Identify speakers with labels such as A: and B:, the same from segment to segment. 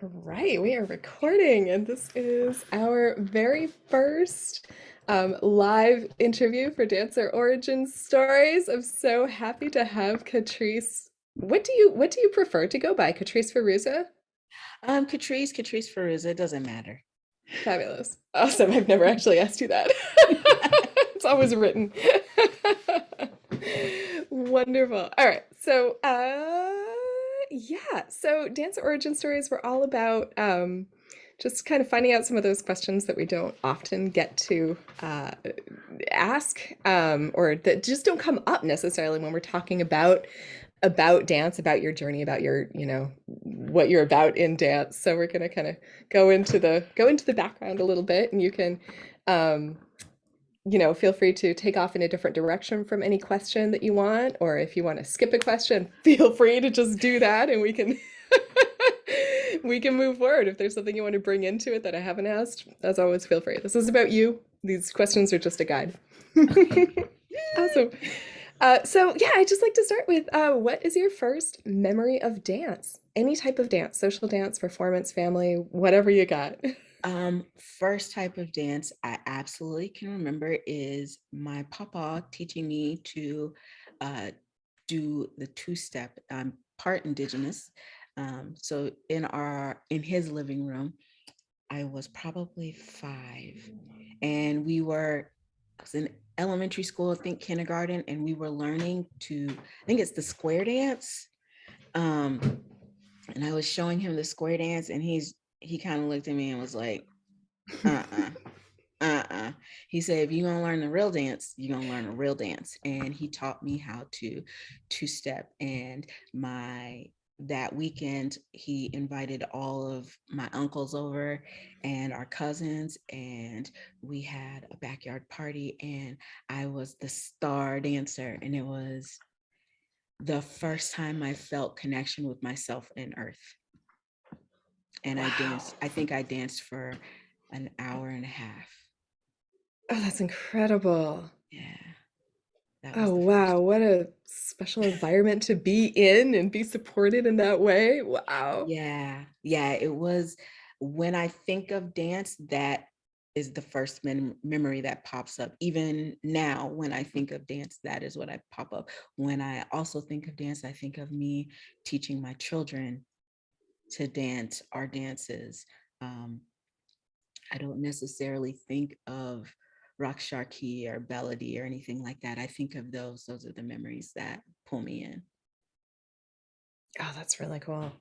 A: All right, we are recording, and this is our very first live interview for Dancer Origin Stories. I'm so happy to have Catrice. What do you prefer to go by? Catrice Fairuza?
B: Catrice Fairuza, it doesn't matter.
A: Fabulous. Awesome. I've never actually asked you that. It's always written. Wonderful. All right. So Dance Origin Stories were all about just kind of finding out some of those questions that we don't often get to ask, or that just don't come up necessarily when we're talking about dance, about your journey, about your, what you're about in dance. So we're gonna kind of go into the background a little bit, and you can um, feel free to take off in a different direction from any question that you want, or if you want to skip a question, feel free to just do that, and we can we can move forward. If there's something you want to bring into it that I haven't asked, as always, feel free. This is about you. These questions are just a guide.
B: Okay.
A: Awesome. So yeah, I'd just like to start with what is your first memory of dance? Any type of dance, social dance, performance, family, whatever you got.
B: First type of dance I absolutely can remember is my papa teaching me to uh, do the two-step. I'm part Indigenous, so in his living room, I was probably 5, and I was in elementary school, I think kindergarten, and we were learning I think it's the square dance. Um, and I was showing him the square dance, and he kind of looked at me and was like, uh-uh, uh-uh. He said, if you're gonna learn the real dance, you're gonna learn a real dance. And he taught me how to two-step. And my that weekend he invited all of my uncles over and our cousins, and we had a backyard party, and I was the star dancer, and it was the first time I felt connection with myself and earth. And
A: Wow.
B: I think I danced for an hour and a half.
A: Oh, that's incredible.
B: Yeah, that was
A: Oh,
B: the
A: wow.
B: first.
A: What a special environment to be in and be supported in that way. Wow.
B: Yeah, it was. When I think of dance, that is the first memory that pops up. Even now, when I think of dance, that is what I pop up. When I also think of dance, I think of me teaching my children to dance our dances. Um, I don't necessarily think of Rock Sharkey or Belody or anything like that. I think of those. Those are the memories that pull me in.
A: Oh, that's really cool.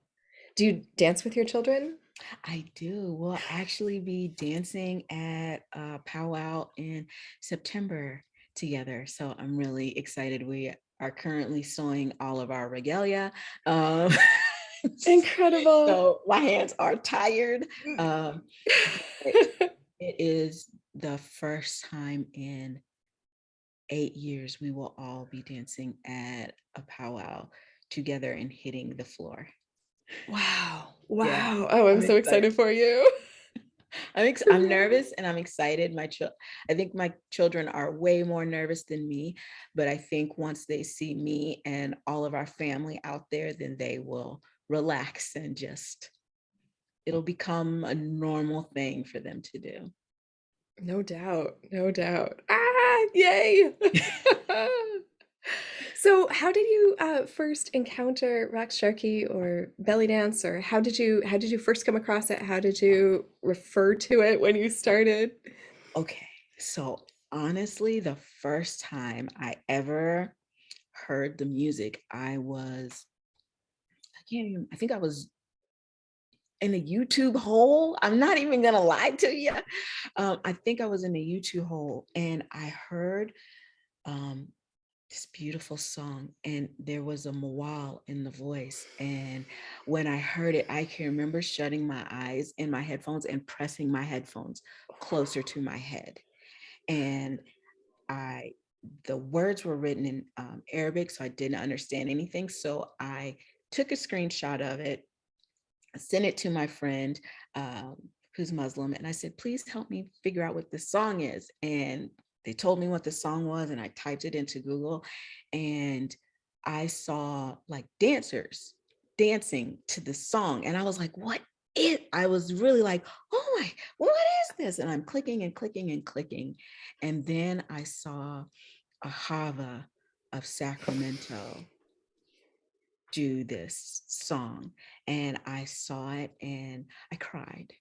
A: Do you dance with your children?
B: I do. We'll actually be dancing at a powwow in September together. So I'm really excited. We are currently sewing all of our regalia. Um,
A: Incredible.
B: so my hands are tired. Um, but it is the first time in 8 years we will all be dancing at a powwow together and hitting the floor.
A: Wow.
B: Yeah,
A: Wow. Oh, I'm
B: I'm
A: so
B: excited.
A: excited for you.
B: I'm nervous and I'm excited. I think my children are way more nervous than me, but I think once they see me and all of our family out there, then they will relax and just it'll become a normal thing for them to do.
A: No doubt. No doubt. Ah, yay. So, how did you first encounter rock sharky or belly dance, or how did you first come across it? How did you refer to it when you started?
B: Okay, so honestly, the first time I ever heard the music, I think I was in a YouTube hole. I'm not even gonna lie to you. I think I was in a YouTube hole and I heard um, this beautiful song, and there was a mawal in the voice. And when I heard it, I can remember shutting my eyes in my headphones and pressing my headphones closer to my head. And I, the words were written in Arabic, so I didn't understand anything. So I took a screenshot of it, sent it to my friend who's Muslim, and I said, please help me figure out what this song is. And they told me what the song was, and I typed it into Google, and I saw like dancers dancing to the song, and I was like, what I was really like, oh my, what is this? And I'm clicking and clicking and clicking. And then I saw a Hava of Sacramento do this song, and I saw it and I cried.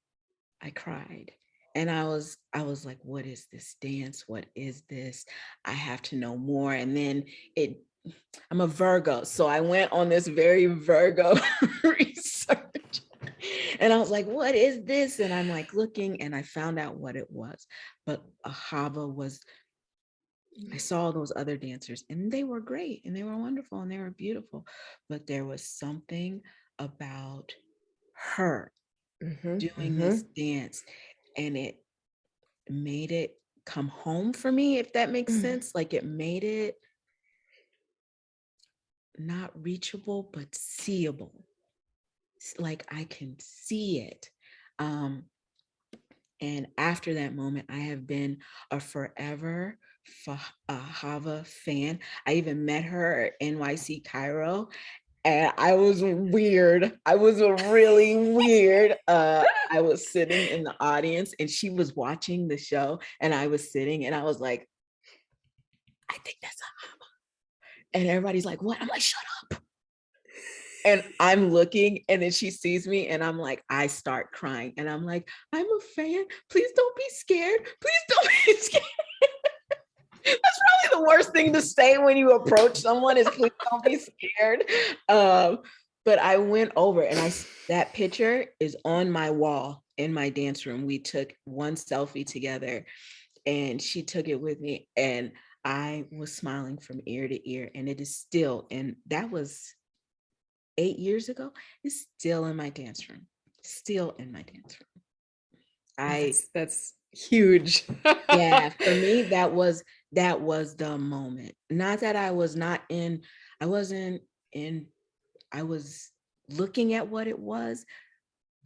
B: I cried. And I was like, what is this dance? What is this? I have to know more. And then it I'm a Virgo, so I went on this very Virgo research. And I was like, what is this? And I'm like looking, and I found out what it was. But Ahava was, I saw those other dancers, and they were great, and they were wonderful, and they were beautiful. But there was something about her
A: Mm-hmm,
B: doing
A: mm-hmm,
B: this dance, and it made it come home for me, if that makes
A: mm.
B: sense. Like, it made it not reachable, but seeable. Like, I can see it. Um, and after that moment, I have been a forever Hava fan. I even met her at NYC Cairo, and I was weird. I was really weird. I was sitting in the audience, and she was watching the show, and I was sitting, and I was like, I think that's a Hava. And everybody's like, what? I'm like, shut up. And I'm looking, and then she sees me, and I'm like, I start crying, and I'm like, I'm a fan. Please don't be scared. Please don't be scared. That's probably the worst thing to say when you approach someone is please don't be scared. But I went over, and that picture is on my wall in my dance room. We took one selfie together, and she took it with me, and I was smiling from ear to ear. And it is still, and that was 8 years ago, is still in my dance room. Still in my dance room.
A: Oh,
B: I
A: that's huge.
B: Yeah, for me, that was the moment. Not that I was not in, I wasn't in, I was looking at what it was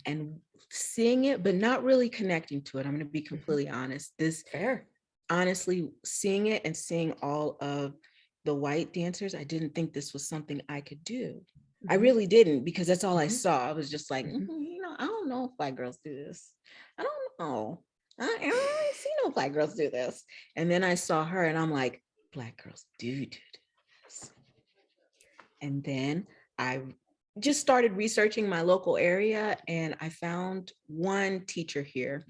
B: and seeing it, but not really connecting to it. I'm gonna be
A: Mhm.
B: completely honest. This
A: Fair.
B: honestly, seeing it and seeing all of the white dancers, I didn't think this was something I could do. I
A: Mhm,
B: really didn't, because that's all I
A: mhm,
B: saw. I was just like,
A: mhm.
B: I don't know if black girls do this. I don't know. I don't see no black girls do this. And then I saw her, and I'm like, black girls do this. And then I just started researching my local area, and I found one teacher here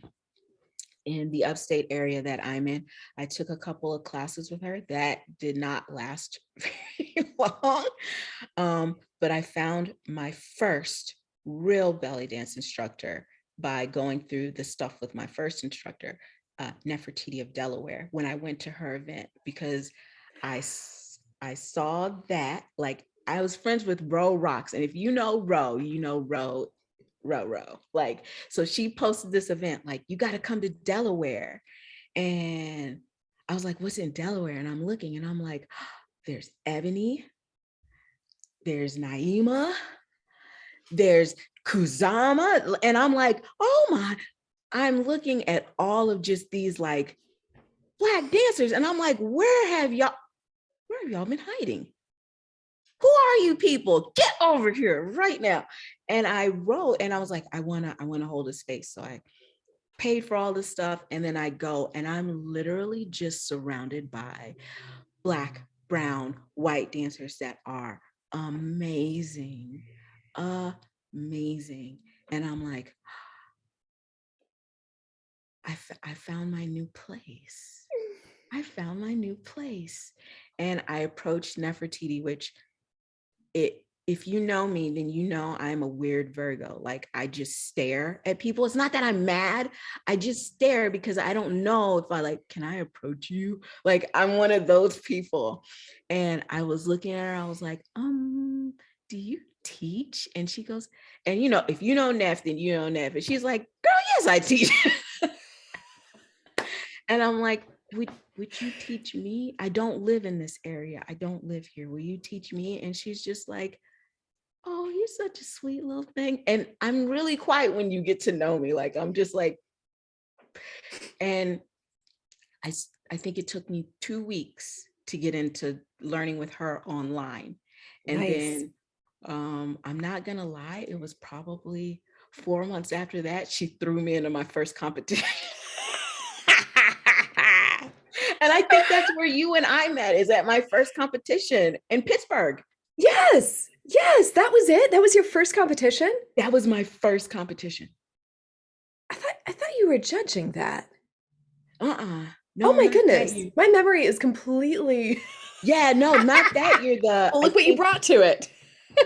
B: in the upstate area that I'm in. I took a couple of classes with her that did not last very long. But I found my first real belly dance instructor by going through the stuff with my first instructor, Nefertiti of Delaware, when I went to her event, because I saw that, like, I was friends with Ro Rocks. And if you know Ro, you know Ro. Like, so she posted this event, like, you got to come to Delaware. And I was like, what's in Delaware? And I'm looking, and I'm like, there's Ebony, there's Naima, there's Kuzama. And I'm like, oh my, I'm looking at all of just these like black dancers. And I'm like, where have y'all been hiding? Who are you people? Get over here right now. And I wrote, and I was like, I wanna hold a space. So I paid for all this stuff, and then I go, and I'm literally just surrounded by black, brown, white dancers that are amazing, amazing. And I'm like, I found my new place. I found my new place. And I approached Nefertiti, which, if you know me, then you know I'm a weird Virgo. Like, I just stare at people. It's not that I'm mad. I just stare because I don't know if I, like, can I approach you? Like, I'm one of those people. And I was looking at her, I was like, do you teach? And she goes, and if you know Neff, then you know Neff. And she's like, girl, yes, I teach. And I'm like, would you teach me? I don't live in this area. I don't live here. Will you teach me? And she's just like, oh, you're such a sweet little thing. And I'm really quiet when you get to know me. Like, I'm just like, and I, I think it took me 2 weeks to get into learning with her online. And
A: Nice.
B: then I'm not gonna lie, it was probably 4 months after that, she threw me into my first competition. And I think that's where you and I met, is at my first competition in Pittsburgh.
A: Yes. Yes, that was it. That was your first competition?
B: That was my first competition.
A: I thought you were judging that. Oh
B: No,
A: my
B: not that
A: goodness.
B: year.
A: My memory is completely
B: Yeah, no, not that year.
A: Well,
B: I
A: look what you
B: think
A: brought to it.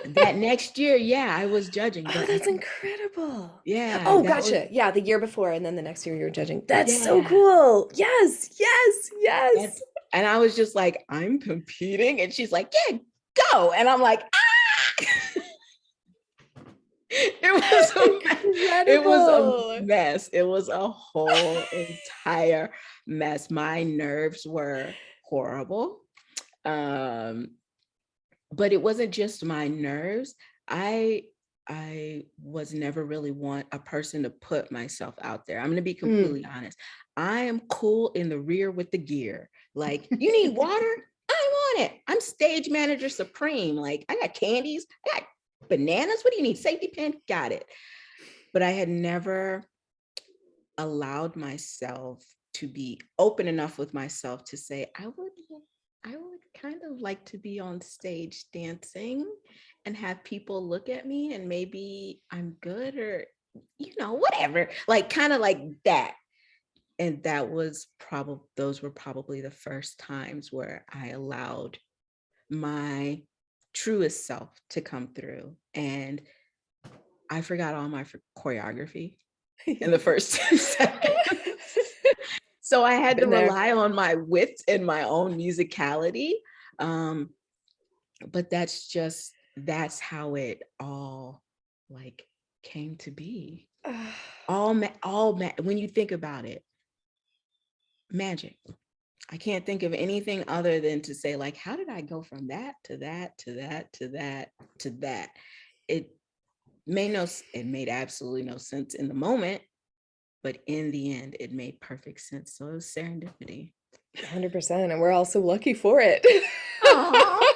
B: that next year, yeah, I was judging,
A: Oh,
B: but I
A: that's
B: think,
A: incredible.
B: yeah,
A: Oh,
B: that was,
A: gotcha. Yeah, the year before, and then the next year you were judging. That's so
B: yeah,
A: cool. Yes, yes, yes.
B: that's, and I was just like, I'm competing. And she's like, yeah, go. And I'm like, ah! It was a
A: Incredible.
B: mess. It was a whole entire mess. My nerves were horrible. Um, but it wasn't just my nerves. I was never really want a person to put myself out there. I'm going to be
A: Mm.
B: completely honest. I am cool in the rear with the gear. Like, you need water? I want it. I'm stage manager supreme. Like, I got candies, I got bananas. What do you need? Safety pin? Got it. But I had never allowed myself to be open enough with myself to say, I would kind of like to be on stage dancing and have people look at me and maybe I'm good, or, whatever, like kind of like that. And those were probably the first times where I allowed my truest self to come through. And I forgot all my choreography in the first 10 seconds. So I had to
A: Been there.
B: rely on my wits and my own musicality. Um, but that's how it all like came to be. When you think about it, magic. I can't think of anything other than to say, like, how did I go from that to that to that to that to that? It it made absolutely no sense in the moment, but in the end, it made perfect sense. So it was serendipity.
A: 100%. And we're all so lucky for it.
B: Oh,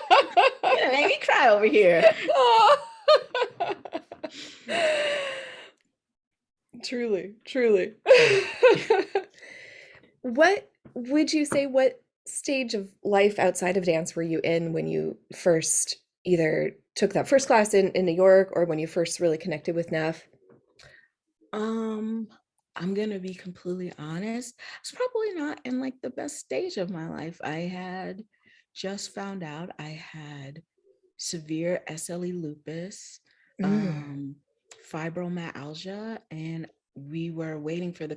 B: you're gonna make me cry over here.
A: Truly, truly. What would you say, what stage of life outside of dance were you in when you first either took that first class in New York or when you first really connected with Neff?
B: Um, I'm gonna be completely honest. It's probably not in like the best stage of my life. I had just found out I had severe SLE lupus,
A: Mm.
B: fibromyalgia, and we were waiting for the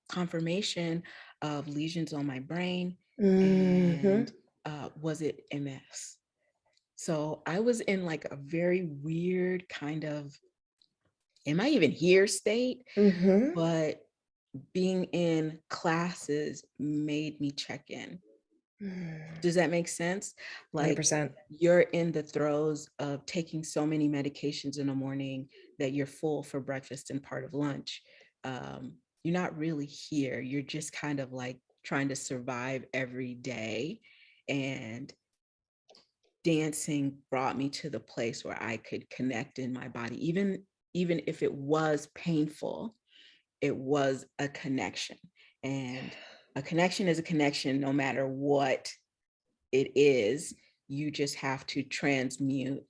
B: confirmation of lesions on my brain,
A: Hmm.
B: and was it MS? So I was in like a very weird kind of, am I even here state?
A: Hmm.
B: But being in classes made me check in. Does that make sense? Like,
A: 100%.
B: you're in the throes of taking so many medications in the morning that you're full for breakfast and part of lunch. You're not really here. You're just kind of like trying to survive every day. And dancing brought me to the place where I could connect in my body, even if it was painful. It was a connection, and a connection is a connection no matter what it is. You just have to transmute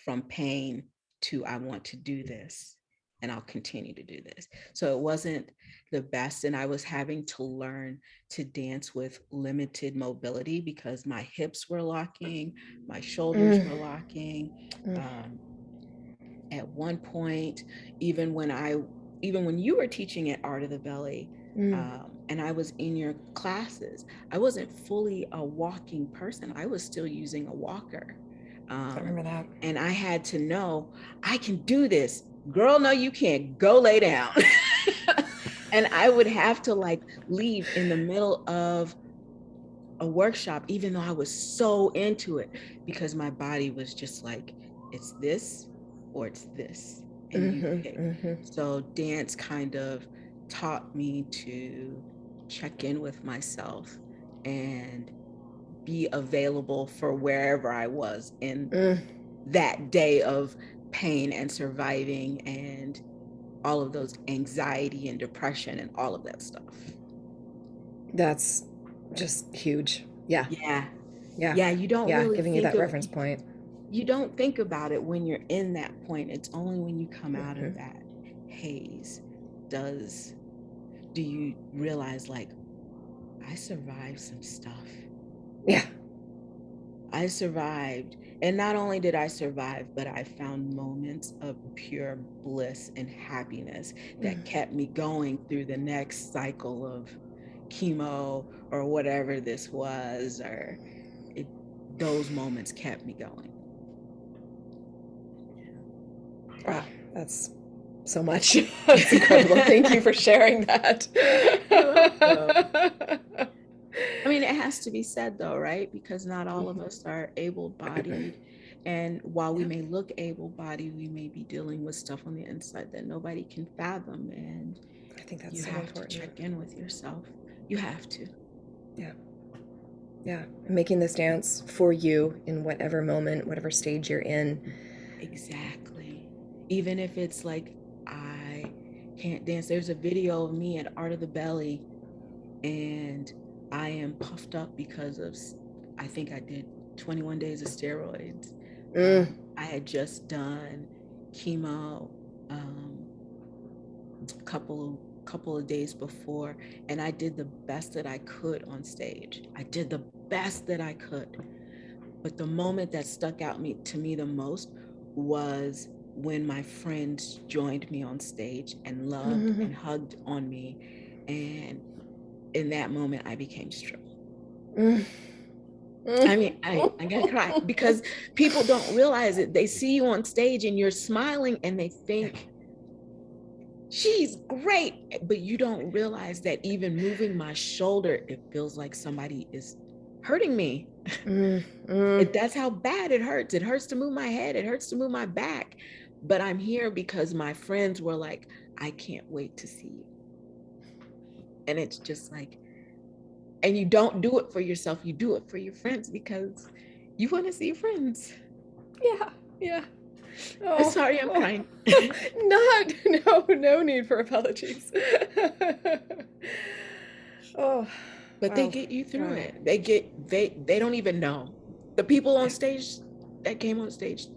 B: from pain to, I want to do this and I'll continue to do this. So it wasn't the best, and I was having to learn to dance with limited mobility because my hips were locking, my shoulders
A: Mm.
B: were locking.
A: Mm.
B: um, at one point, even when you were teaching at Art of the Belly,
A: Mm.
B: and I was in your classes, I wasn't fully a walking person. I was still using a walker.
A: I remember that.
B: And I had to know, I can do this. Girl, no, you can't. Go lay down. And I would have to like leave in the middle of a workshop, even though I was so into it, because my body was just like, it's this or it's this, and you
A: Hmm.
B: pick.
A: Hmm.
B: So dance kind of taught me to check in with myself and be available for wherever I was in
A: Mm.
B: that day of pain and surviving and all of those anxiety and depression and all of that stuff.
A: That's just huge. Yeah.
B: Yeah.
A: Yeah.
B: Yeah, you don't
A: Yeah.
B: really
A: Giving you
B: think
A: that
B: of,
A: reference point.
B: you don't think about it when you're in that point. It's only when you come out of
A: Hmm.
B: that haze do you realize, like, I survived some stuff.
A: Yeah.
B: I survived. And not only did I survive, but I found moments of pure bliss and happiness that kept me going through the next cycle of chemo or whatever this was, or those moments kept me going.
A: Wow. That's so much. That's incredible. Thank you for sharing that.
B: You're welcome. I mean, it has to be said though, right? Because not all of us are able-bodied. And while we may look able-bodied, we may be dealing with stuff on the inside that nobody can fathom. And
A: I think that's
B: you
A: so
B: have
A: important.
B: to check in with yourself. You have to.
A: Yeah. Yeah. Making this dance for you in whatever moment, whatever stage you're in.
B: Exactly. Even if it's like, I can't dance. There's a video of me at Art of the Belly, and I am puffed up because of, I think I did 21 days of steroids. I had just done chemo a couple of days before, and I did the best that I could on stage. I did the best that I could. But the moment that stuck out to me the most was when my friends joined me on stage and loved and hugged on me. And in that moment, I became strong. I mean, I'm gonna cry because people don't realize it. They see you on stage and you're smiling and they think, she's great, but you don't realize that even moving my shoulder, it feels like somebody is hurting me. That's how bad it hurts. It hurts to move my head. It hurts to move my back. But I'm here because my friends were like, I can't wait to see you. And it's just like, and you don't do it for yourself. You do it for your friends because you want to see your friends.
A: Yeah. Yeah.
B: Oh, sorry, I'm crying.
A: No need for apologies. Oh,
B: but
A: wow.
B: they get you through it. They don't even know. The people on stage that came on stage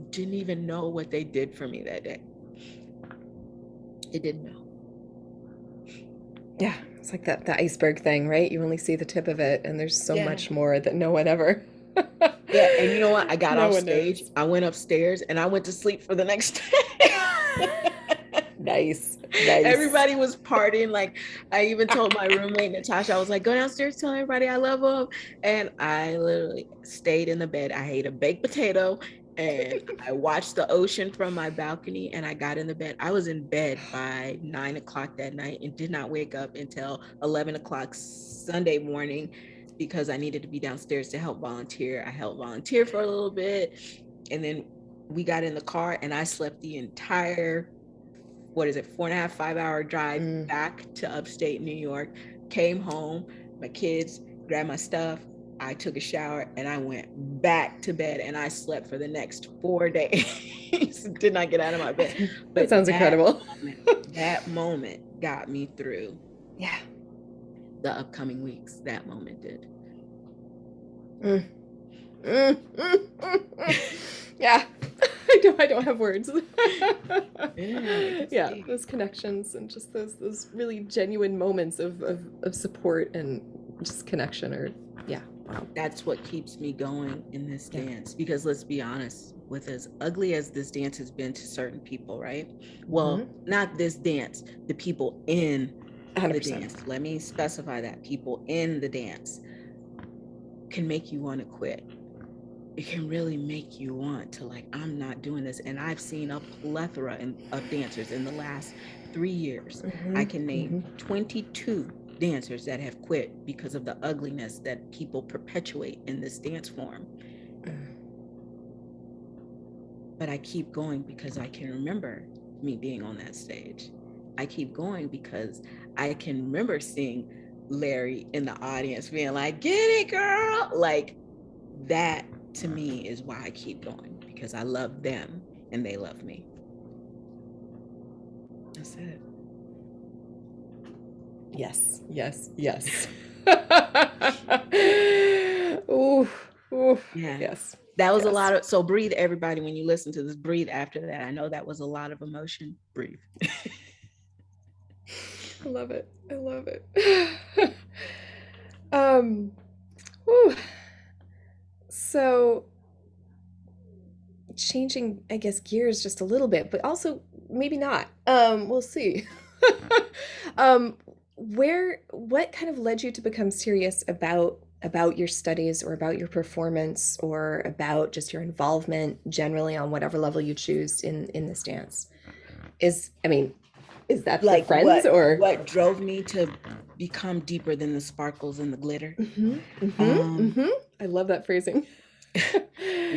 B: didn't even know what they did for me that day. They didn't know.
A: Yeah, it's like the iceberg thing, right? You only see the tip of it, and there's so much more that no one ever.
B: Yeah, and you know what? I got off stage. I went upstairs and I went to sleep for the next day.
A: Nice.
B: Everybody was partying. Like, I even told my roommate Natasha, I was like, go downstairs, tell everybody I love them. And I literally stayed in the bed. I ate a baked potato and I watched the ocean from my balcony, and I got in the bed. I was in bed by 9 o'clock that night and did not wake up until 11 o'clock Sunday morning because I needed to be downstairs to help volunteer. I helped volunteer for a little bit, and then we got in the car and I slept the entire, 4.5, 5 hour drive back to upstate New York. Came home, my kids grabbed my stuff, I took a shower, and I went back to bed, and I slept for the next 4 days. Did not get out of my bed. But
A: that sounds incredible.
B: That moment got me through.
A: Yeah.
B: The upcoming weeks. That moment did.
A: Yeah. I don't have words. Yeah, those connections and just those really genuine moments of support and just connection are, yeah, wow.
B: That's what keeps me going in this dance, because let's be honest, with as ugly as this dance has been to certain people, right? Well, not this dance, the people in 100%. The dance. Let me specify that. People in the dance can make you want to quit. It can really make you want to, like, I'm not doing this. And I've seen a plethora of dancers in the last 3 years. I can name 22 dancers that have quit because of the ugliness that people perpetuate in this dance form. But I keep going because I can remember me being on that stage. I keep going because I can remember seeing Larry in the audience being like, get it, girl. Like, that to me is why I keep going, because I love them and they love me. That's it.
A: Yes, yes, yes. Ooh, ooh,
B: Yeah.
A: yes,
B: That was a
A: yes.
B: lot of, so breathe, everybody, when you listen to this, breathe after that. I know that was a lot of emotion. Breathe.
A: I love it. I love it. um, whew. So changing, I guess, gears just a little bit, but also maybe not. We'll see. um, what kind of led you to become serious about your studies or about your performance or about just your involvement generally on whatever level you choose in this dance? I mean, is that the
B: Like
A: friends or?
B: what drove me to become deeper than the sparkles and the glitter?
A: Mm-hmm, mm-hmm,
B: Um,
A: mm-hmm. I love that phrasing.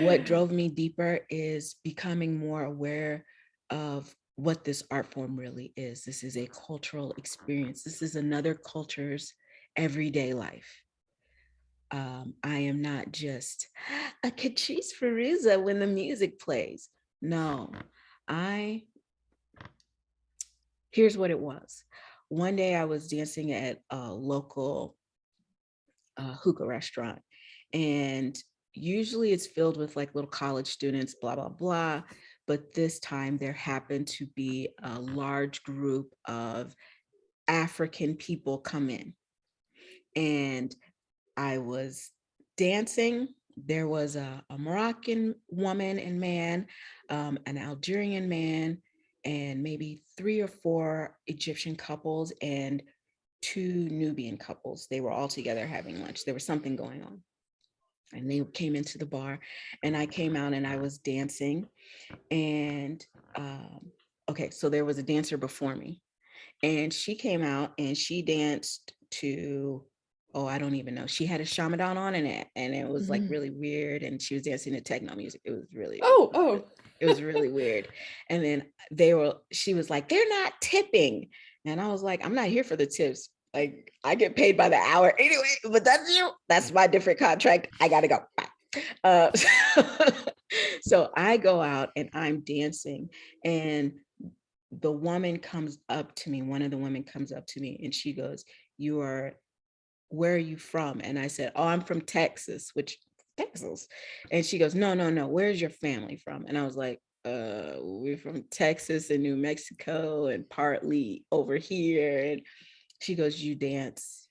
B: what drove me deeper is becoming more aware of what this art form really is. This is a cultural experience. This is another culture's everyday life. I am not just a Catrice Fairuza when the music plays. No, I, here's what it was. One day I was dancing at a local hookah restaurant, and usually it's filled with like little college students, blah, blah, blah. But this time there happened to be a large group of African people come in, and I was dancing. There was a Moroccan woman and man, an Algerian man, and maybe 3 or 4 Egyptian couples and 2 Nubian couples. They were all together having lunch. There was something going on. And they came into the bar, and I came out and I was dancing. And okay, so there was a dancer before me, and she came out and she danced to, oh, I don't even know, she had a shamadan on in it, and it was like
A: Mm-hmm.
B: really weird, and she was dancing to techno music. It was really,
A: Oh, oh.
B: it was really weird. And then she was like, they're not tipping, and I was like, I'm not here for the tips, like I get paid by the hour anyway, but that's my different contract. I gotta go. Bye. uh, so I go out and I'm dancing, and the woman comes up to me, one of the women comes up to me, and she goes, where are you from? And I said, oh, I'm from Texas, which Texas. And she goes, no, no, no, where's your family from? And I was like, we're from Texas and New Mexico and partly over here. And she goes, you dance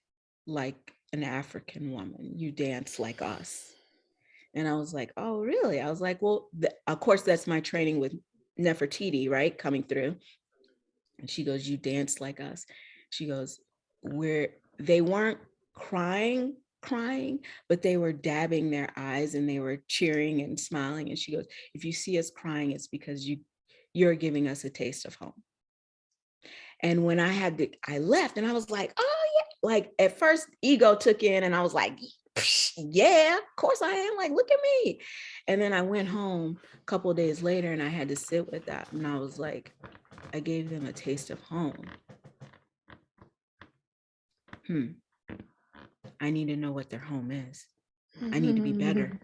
B: like an African woman, you dance like us. And I was like, oh, really? I was like, well, of course, that's my training with Nefertiti, right? Coming through. And she goes, you dance like us. She goes, they weren't crying, but they were dabbing their eyes and they were cheering and smiling. And she goes, if you see us crying, it's because you're giving us a taste of home. And when I left and I was like, oh yeah. Like at first ego took in and I was like, yeah, of course I am. Like, look at me. And then I went home a couple of days later and I had to sit with that. And I was like, I gave them a taste of home. I need to know what their home is. I need to be better.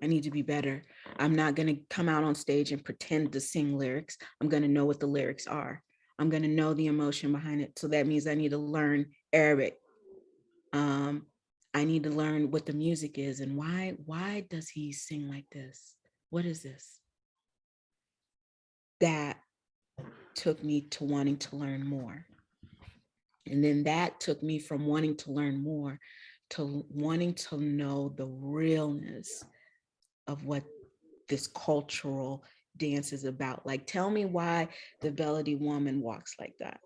B: I need to be better. I'm not going to come out on stage and pretend to sing lyrics. I'm going to know what the lyrics are. I'm going to know the emotion behind it. So that means I need to learn Arabic. I need to learn what the music is and why does he sing like this? What is this? That took me to wanting to learn more. And then that took me from wanting to learn more to wanting to know the realness of what this cultural dance is about. Like, tell me why the Melody woman walks like that.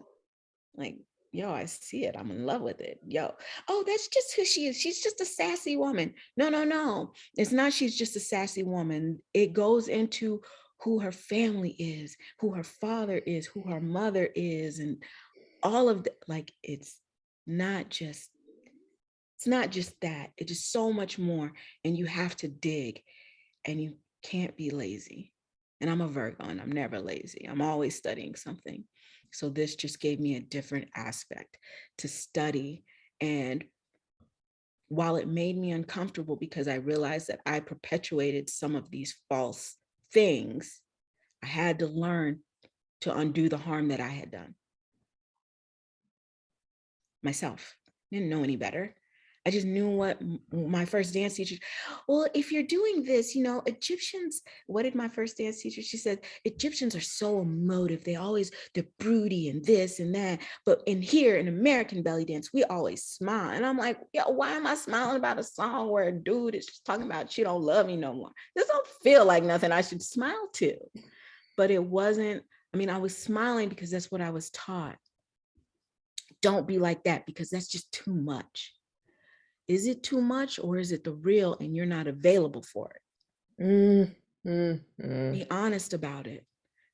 B: Like, yo, I see it. I'm in love with it. Yo, oh, that's just who she is. She's just a sassy woman. No, no, no. It's not she's just a sassy woman. It goes into who her family is, who her father is, who her mother is, and all of the, like, not just it's not just that. It is so much more. And you have to dig, and you can't be lazy. And I'm a Virgo and I'm never lazy. I'm always studying something. So this just gave me a different aspect to study. And while it made me uncomfortable because I realized that I perpetuated some of these false things, I had to learn to undo the harm that I had done myself. Didn't know any better. I just knew what my first dance teacher, well, if you're doing this, you know, Egyptians, what did my first dance teacher, she said, Egyptians are so emotive. They're broody and this and that. But in here in American belly dance, we always smile. And I'm like, yo, why am I smiling about a song where a dude is just talking about she don't love me no more? This don't feel like nothing I should smile to. But it wasn't, I mean, I was smiling because that's what I was taught. Don't be like that because that's just too much. Is it too much or is it the real and you're not available for it? Be honest about it.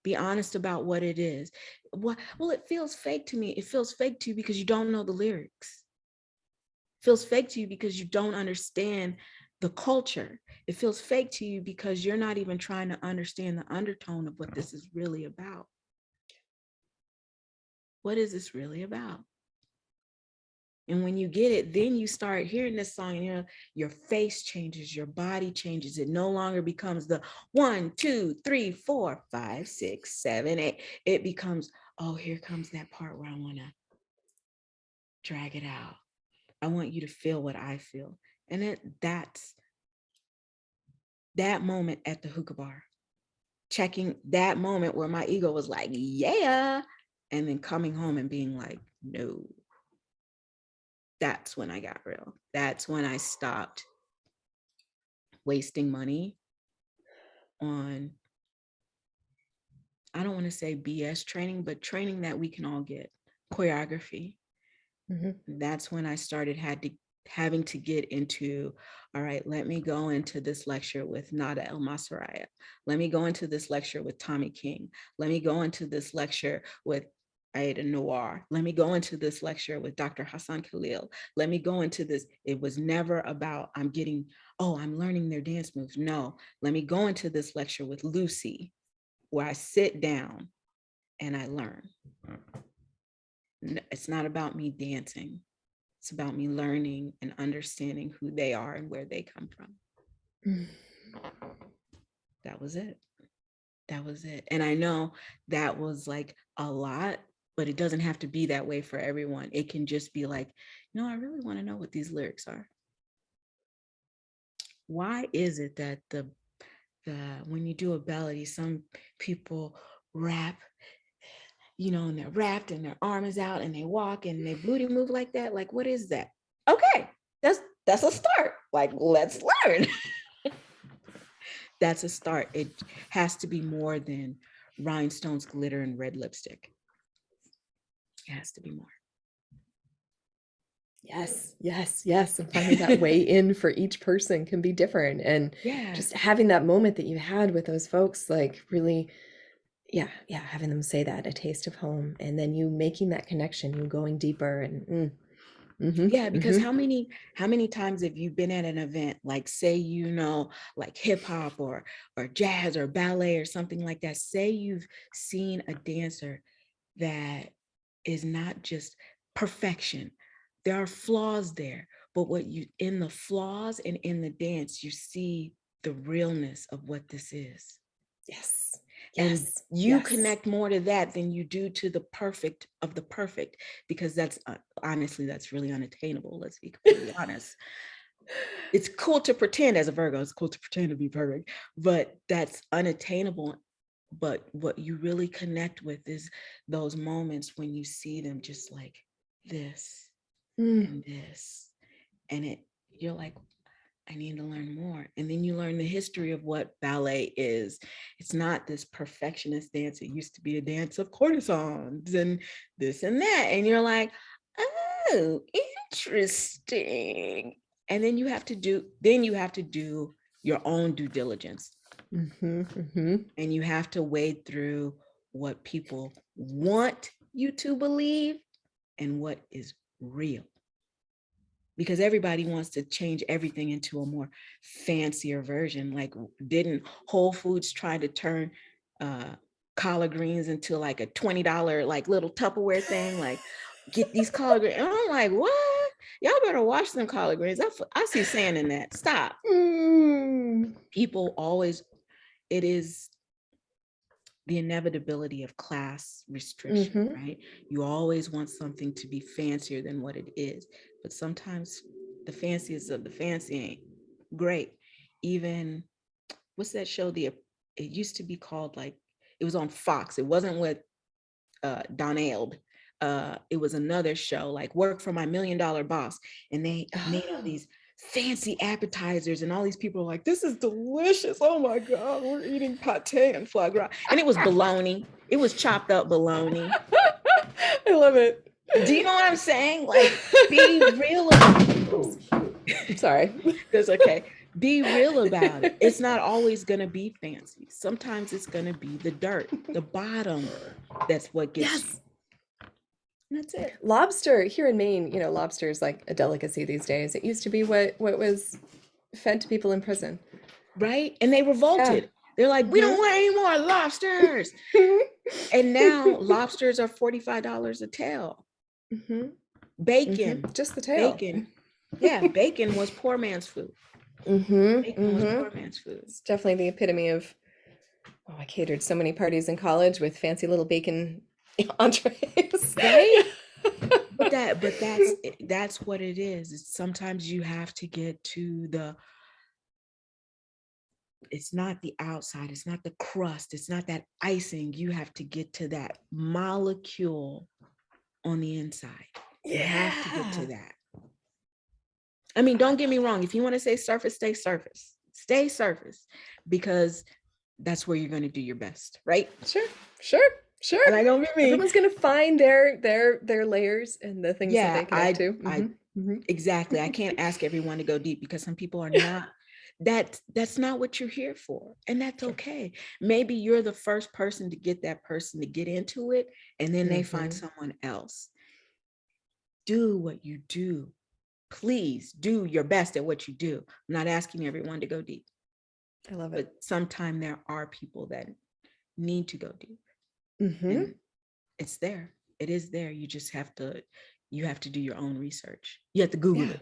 B: Be honest about what it is. Well, it feels fake to me. It feels fake to you because you don't know the lyrics. It feels fake to you because you don't understand the culture. It feels fake to you because you're not even trying to understand the undertone of what this is really about. What is this really about? And when you get it, then you start hearing this song and your face changes, your body changes. It no longer becomes the 1, 2, 3, 4, 5, 6, 7, 8. It becomes, oh, here comes that part where I want to drag it out. I want you to feel what I feel. And that's that moment at the hookah bar, checking that moment where my ego was like, yeah. And then coming home and being like, no. That's when I got real. That's when I stopped wasting money on, I don't want to say BS training, but training that we can all get, choreography. That's when I started having to get into, all right, let me go into this lecture with Nada El Masaraya. Let me go into this lecture with Tommy King. Let me go into this lecture with Aida Noir. Let me go into this lecture with Dr. Hassan Khalil. Let me go into this. It was never about I'm learning their dance moves. No, let me go into this lecture with Lucy where I sit down and I learn. It's not about me dancing. It's about me learning and understanding who they are and where they come from. That was it. That was it. And I know that was like a lot, but it doesn't have to be that way for everyone. It can just be like, I really want to know what these lyrics are. Why is it that the when you do a belly, some people rap, and they're wrapped and their arm is out and they walk and they booty move like that? Like, what is that? Okay, that's a start. Like, let's learn. That's a start. It has to be more than rhinestones, glitter, and red lipstick. It has to be more.
A: Yes. And finding that way in for each person can be different. And just having that moment that you had with those folks, like really, having them say that, a taste of home, and then you making that connection, you going deeper and
B: because how many times have you been at an event, like say, like hip hop or jazz or ballet or something like that? Say you've seen a dancer that is not just perfection. There are flaws there, but in the flaws and in the dance, you see the realness of what this is.
A: Yes.
B: And you connect more to that than you do to the perfect of the perfect, because that's honestly, that's really unattainable. Let's be completely honest. It's cool to pretend as a Virgo, it's cool to pretend to be perfect, but that's unattainable. But what you really connect with is those moments when you see them just like this and this, and you're like, I need to learn more. And then you learn the history of what ballet is. It's not this perfectionist dance. It used to be a dance of courtesans and this and that. And you're like, oh, interesting. And then you have to do your own due diligence. And you have to wade through what people want you to believe and what is real. Because everybody wants to change everything into a more fancier version. Like, didn't Whole Foods try to turn collard greens into like a $20 like little Tupperware thing? Like, get these collard greens. And I'm like, what? Y'all better wash them collard greens. I see sand in that. Stop. People always, it is the inevitability of class restriction,
A: Mm-hmm.
B: right? You always want something to be fancier than what it is, but sometimes the fanciest of the fancy ain't great. Even what's that show? It used to be called, like, it was on Fox. It wasn't with Donald. It was another show, like Work for My $1 Million Boss, and they made all
A: Oh.
B: these fancy appetizers, and all these people are like, "This is delicious! Oh my god, we're eating pate and foie gras," and it was bologna. It was chopped up bologna.
A: I love it.
B: Do you know what I'm saying? Like, be real about it.
A: Sorry.
B: That's okay. Be real about it. It's not always going to be fancy. Sometimes it's going to be the dirt, the bottom. That's what gets you.
A: Yes.
B: That's it.
A: Lobster here in Maine, lobster is like a delicacy these days. It used to be what was fed to people in prison.
B: Right? And they
A: Yeah.
B: revolted. They're like, we don't want any more lobsters. And now lobsters are $45 a tail.
A: Mm-hmm.
B: Bacon.
A: Mm-hmm. Just the tail.
B: Bacon. Yeah, bacon was poor man's food.
A: Mm-hmm.
B: Bacon was poor man's food.
A: It's definitely the epitome of, I catered so many parties in college with fancy little bacon entrees.
B: Right? But that's what it is. It's sometimes you have to get to it's not the outside, it's not the crust, it's not that icing. You have to get to that molecule on the inside. You have to get to that. I mean, don't get me wrong. If you want to say surface, stay surface. Stay surface, because that's where you're going to do your best, right?
A: Sure.
B: And I don't mean
A: everyone's gonna find their layers and the things that they connect to.
B: Mm-hmm. Exactly. I can't ask everyone to go deep, because some people are not. That's not what you're here for, and that's okay. Maybe you're the first person to get that person to get into it, and then they find someone else. Do what you do. Please do your best at what you do. I'm not asking everyone to go deep.
A: I love it.
B: But sometimes there are people that need to go deep. And it's there. It is there. You just have to do your own research. You have to Google it.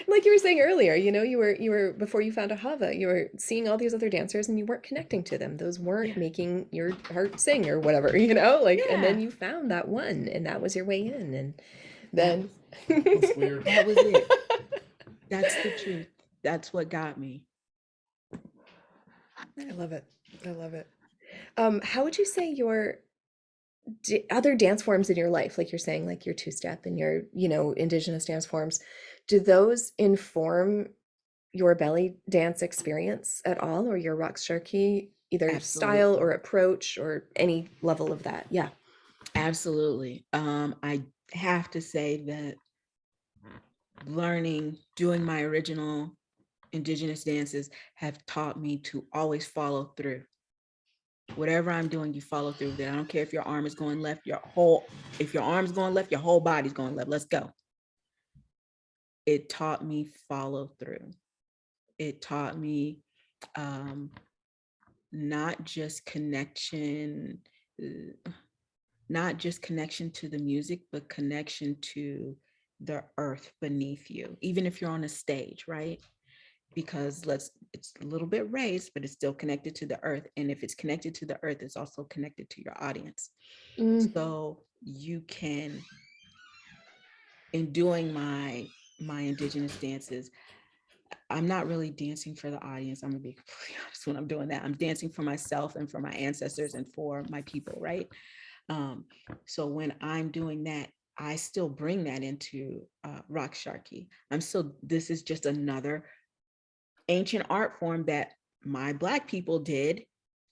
A: Like you were saying earlier, you were before you found Ahava, you were seeing all these other dancers and you weren't connecting to them. Those weren't making your heart sing or whatever, and then you found that one, and that was your way in, and then
B: that's weird. That was it. That's the truth. That's what got me.
A: I love it. How would you say your other dance forms in your life, like you're saying, like your two-step and your, Indigenous dance forms, do those inform your belly dance experience at all, or your Rocksharky, either
B: Absolutely.
A: style or approach or any level of that? Yeah.
B: Absolutely. I have to say that doing my original Indigenous dances have taught me to always follow through. Whatever I'm doing, you follow through with it. I don't care if your arm is going left, if your arm's going left, your whole body's going left. Let's go. It taught me follow through. It taught me not just connection to the music, but connection to the earth beneath you, even if you're on a stage, right? Because it's a little bit raised, but it's still connected to the earth. And if it's connected to the earth, it's also connected to your audience. So you can, in doing my Indigenous dances, I'm not really dancing for the audience. I'm gonna be completely honest when I'm doing that. I'm dancing for myself and for my ancestors and for my people, right? So when I'm doing that, I still bring that into Rocksharky. This is just another ancient art form that my Black people did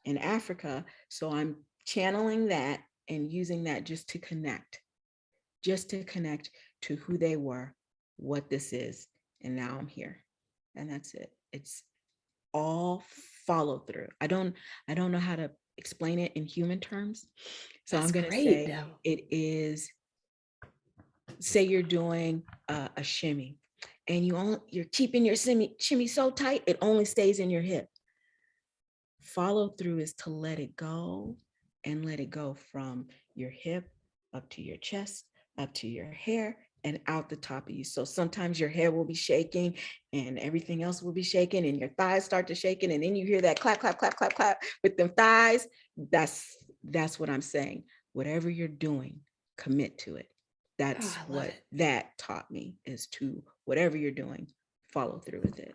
B: in Africa. So I'm channeling that and using that just to connect to who they were, what this is, and now I'm here. And that's it. It's all follow through. I don't know how to explain it in human terms. So I'm going to say it is, say you're doing a shimmy and you're keeping your shimmy so tight, it only stays in your hip. Follow through is to let it go, and let it go from your hip up to your chest, up to your hair, and out the top of you. So sometimes your hair will be shaking and everything else will be shaking and your thighs start to shaking. And then you hear that clap, clap, clap, clap, clap with them thighs. That's what I'm saying. Whatever you're doing, commit to it.
A: Oh,
B: That's
A: I love
B: what
A: it.
B: that taught me, is to whatever you're doing, follow through with it.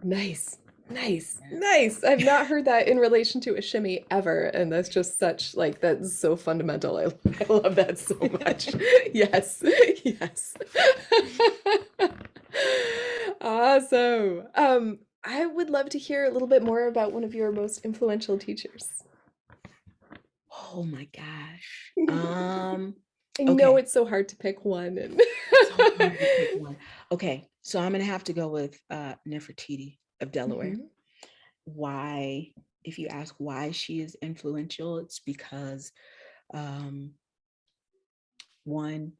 A: Nice. Nice.
B: Yeah.
A: Nice. I've not heard that in relation to a shimmy ever. And that's just such, like, that's so fundamental. I love that so much. Yes. Yes. Awesome. I would love to hear a little bit more about one of your most influential teachers.
B: Oh my gosh.
A: I know
B: Okay.
A: it's so hard to pick one and
B: It's so hard to pick one. Okay, so I'm gonna have to go with Nefertiti of Delaware.
A: Mhm.
B: Why? If you ask why she is influential, it's because um, one,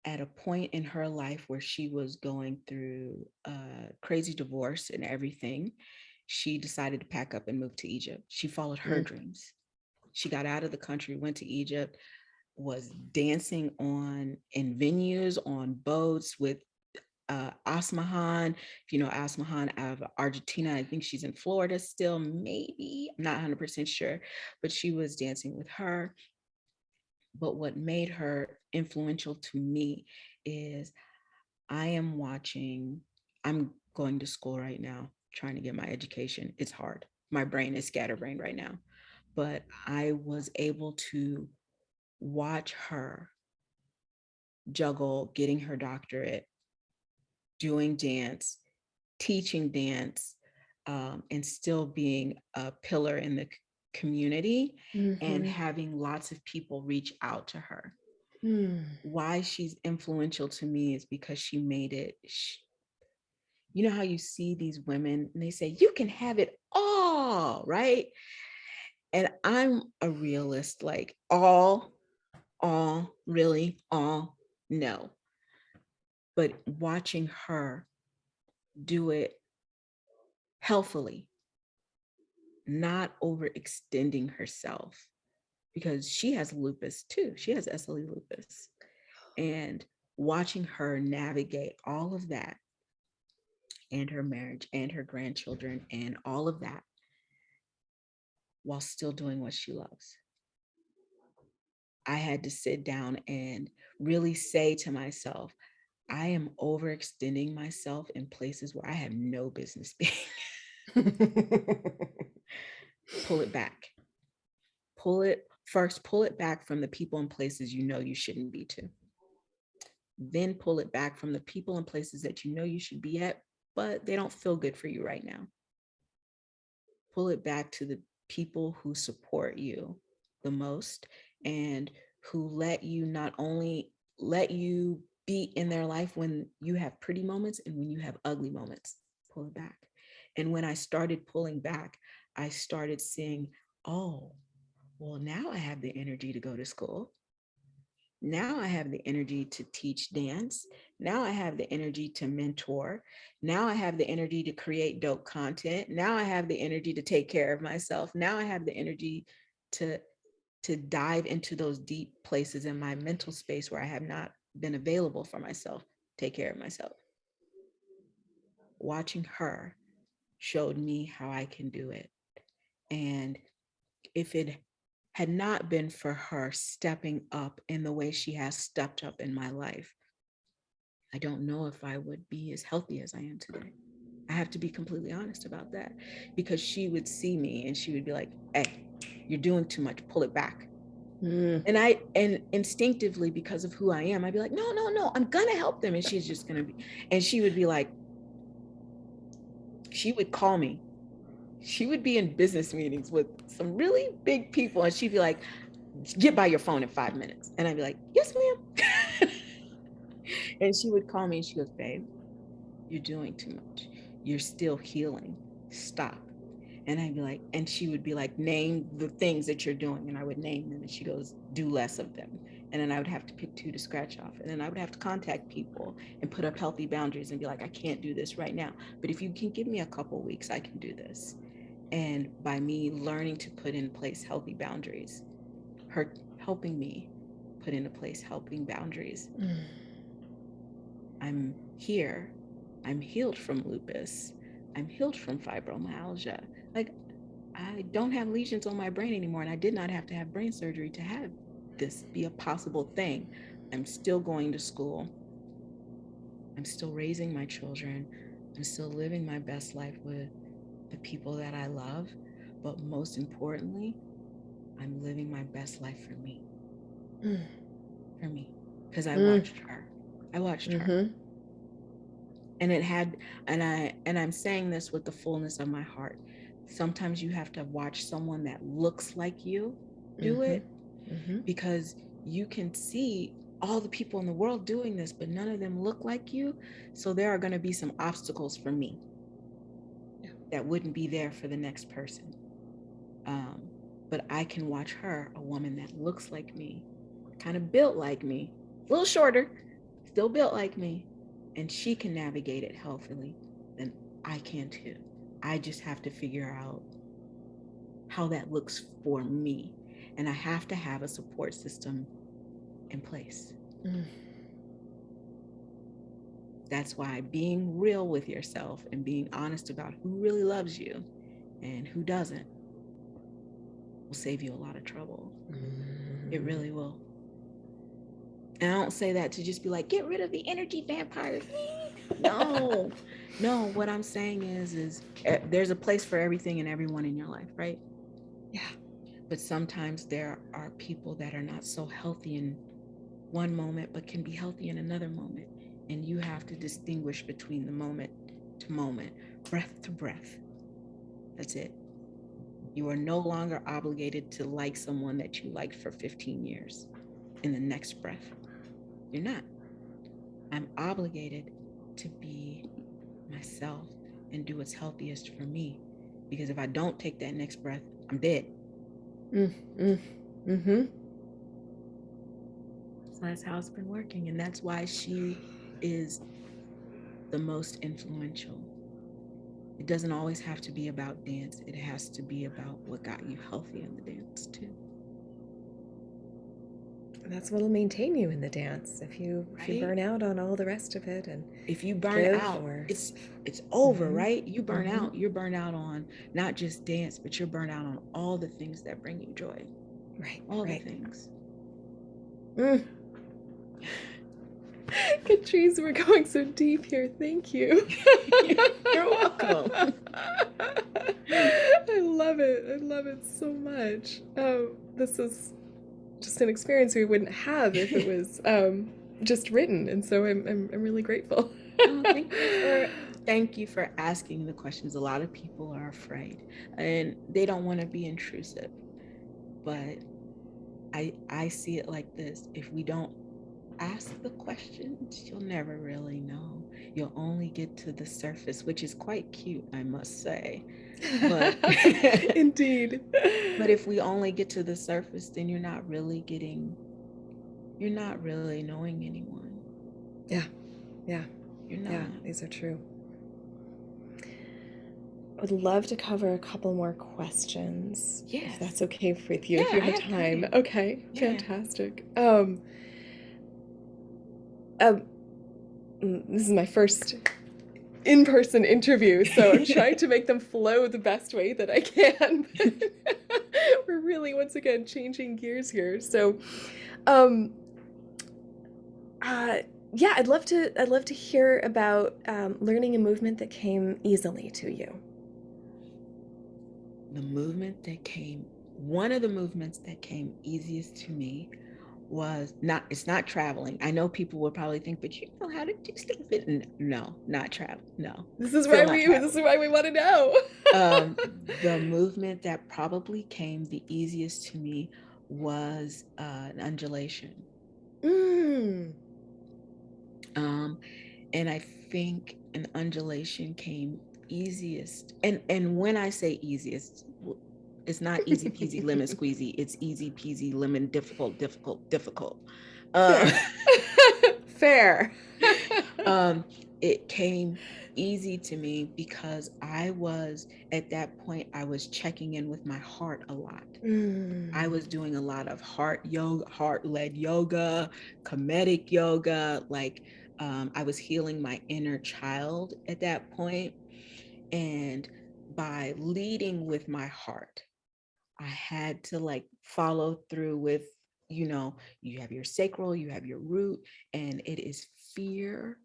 B: at a point in her life where she was going through a crazy divorce and everything, she decided to pack up and move to Egypt. She followed her
A: Mm.
B: dreams. She got out of the country, went to Egypt, was dancing on in venues, on boats with Asmahan. If you know Asmahan out of Argentina, I think she's in Florida still, maybe. I'm not 100% sure, but she was dancing with her. But what made her influential to me is I am watching, I'm going to school right now, trying to get my education. It's hard. My brain is scatterbrained right now. But I was able to watch her juggle getting her doctorate, doing dance, teaching dance, and still being a pillar in the community and
A: Mhm.
B: having lots of people reach out to her.
A: Mm.
B: Why she's influential to me is because she made it. You know how you see these women and they say, you can have it all, right? And I'm a realist, like really, all, no. But watching her do it healthily, not overextending herself, because she has lupus too. She has SLE lupus. And watching her navigate all of that and her marriage and her grandchildren and all of that while still doing what she loves. I had to sit down and really say to myself, I am overextending myself in places where I have no business being. Pull it back. Pull it back from the people and places you know you shouldn't be to. Then pull it back from the people and places that you know you should be at, but they don't feel good for you right now. Pull it back to the people who support you the most and who let you not only let you be in their life when you have pretty moments and when you have ugly moments. Pull it back. And when I started pulling back, I started seeing, oh, well, now I have the energy to go to school. Now I have the energy to teach dance. Now I have the energy to mentor. Now I have the energy to create dope content. Now I have the energy to take care of myself. Now I have the energy to dive into those deep places in my mental space where I have not been available for myself, take care of myself. Watching her showed me how I can do it. And if it had not been for her stepping up in the way she has stepped up in my life, I don't know if I would be as healthy as I am today. I have to be completely honest about that, because she would see me and she would be like, hey, you're doing too much, pull it back.
A: Mm.
B: And instinctively, because of who I am, I'd be like, no, no, no, I'm gonna help them. And she's just gonna be, and she would be like, she would call me. She would be in business meetings with some really big people, and she'd be like, get by your phone in 5 minutes. And I'd be like, yes, ma'am. And she would call me and she goes, babe, you're doing too much. You're still healing. Stop. And I'd be like, and she would be like, name the things that you're doing. And I would name them. And she goes, do less of them. And then I would have to pick two to scratch off. And then I would have to contact people and put up healthy boundaries and be like, I can't do this right now. But if you can give me a couple weeks, I can do this. And by me learning to put in place healthy boundaries, her helping me put into place helping boundaries. I'm here. I'm healed from lupus. I'm healed from fibromyalgia. Like, I don't have lesions on my brain anymore, and I did not have to have brain surgery to have this be a possible thing. I'm still going to school. I'm still raising my children. I'm still living my best life with the people that I love. But most importantly, I'm living my best life for me. For me. Because I watched her. I watched her. And it had, and I'm saying this with the fullness of my heart. Sometimes you have to watch someone that looks like you do it, because you can see all the people in the world doing this, but none of them look like you. So there are going to be some obstacles for me that wouldn't be there for the next person. But I can watch her, a woman that looks like me, kind of built like me, a little shorter, still built like me, and she can navigate it healthily, then I can too. I just have to figure out how that looks for me. And I have to have a support system in place. That's why being real with yourself and being honest about who really loves you and who doesn't will save you a lot of trouble. It really will. And I don't say that to just be like, get rid of the energy vampires. No, what I'm saying is there's a place for everything and everyone in your life, right?
A: Yeah.
B: But sometimes there are people that are not so healthy in one moment, but can be healthy in another moment. And you have to distinguish between the moment to moment, breath to breath. That's it. You are no longer obligated to like someone that you liked for 15 years in the next breath. You're not. I'm obligated to be myself and do what's healthiest for me. Because if I don't take that next breath, I'm dead. So that's how it's been working. And that's why she is the most influential. It doesn't always have to be about dance. It has to be about what got you healthy in the dance too.
A: And that's what'll maintain you in the dance. If you burn out on all the rest of it, and
B: if you burn out, it's over, right? You burn out. You're burnt out on not just dance, but you're burnt out on all the things that bring you joy.
A: Right.
B: All the things.
A: Catrice, we're going so deep here. Thank you.
B: You're welcome.
A: I love it. I love it so much. This is just an experience we wouldn't have if it was just written, and so I'm really grateful.
B: Thank you for asking the questions. A lot of people are afraid and they don't want to be intrusive, but I see it like this: if we don't ask the questions, you'll never really know. You'll only get to the surface, which is quite cute, I must say. But
A: indeed.
B: But if we only get to the surface, then you're not really knowing anyone.
A: Yeah.
B: You're not.
A: Yeah, these are true. I would love to cover a couple more questions.
B: Yes.
A: If that's okay with you, if you have time. Okay, yeah. Fantastic. This is my first in-person interview, so I'm trying to make them flow the best way that I can. We're really, once again, changing gears here. So, yeah, I'd love to hear about learning a movement that came easily to you.
B: One of the movements that came easiest to me was it's not traveling. I know people would probably think, but you know how to do stuff. No, not travel. No.
A: This is why we want to know.
B: The movement that probably came the easiest to me was an undulation. And I think an undulation came easiest. And when I say easiest, it's not easy peasy lemon squeezy. It's easy peasy lemon difficult.
A: Fair.
B: it came easy to me because at that point, I was checking in with my heart a lot. I was doing a lot of heart-led yoga, comedic yoga. Like, I was healing my inner child at that point. And by leading with my heart, I had to like follow through with, you have your sacral, you have your root, and it is fear,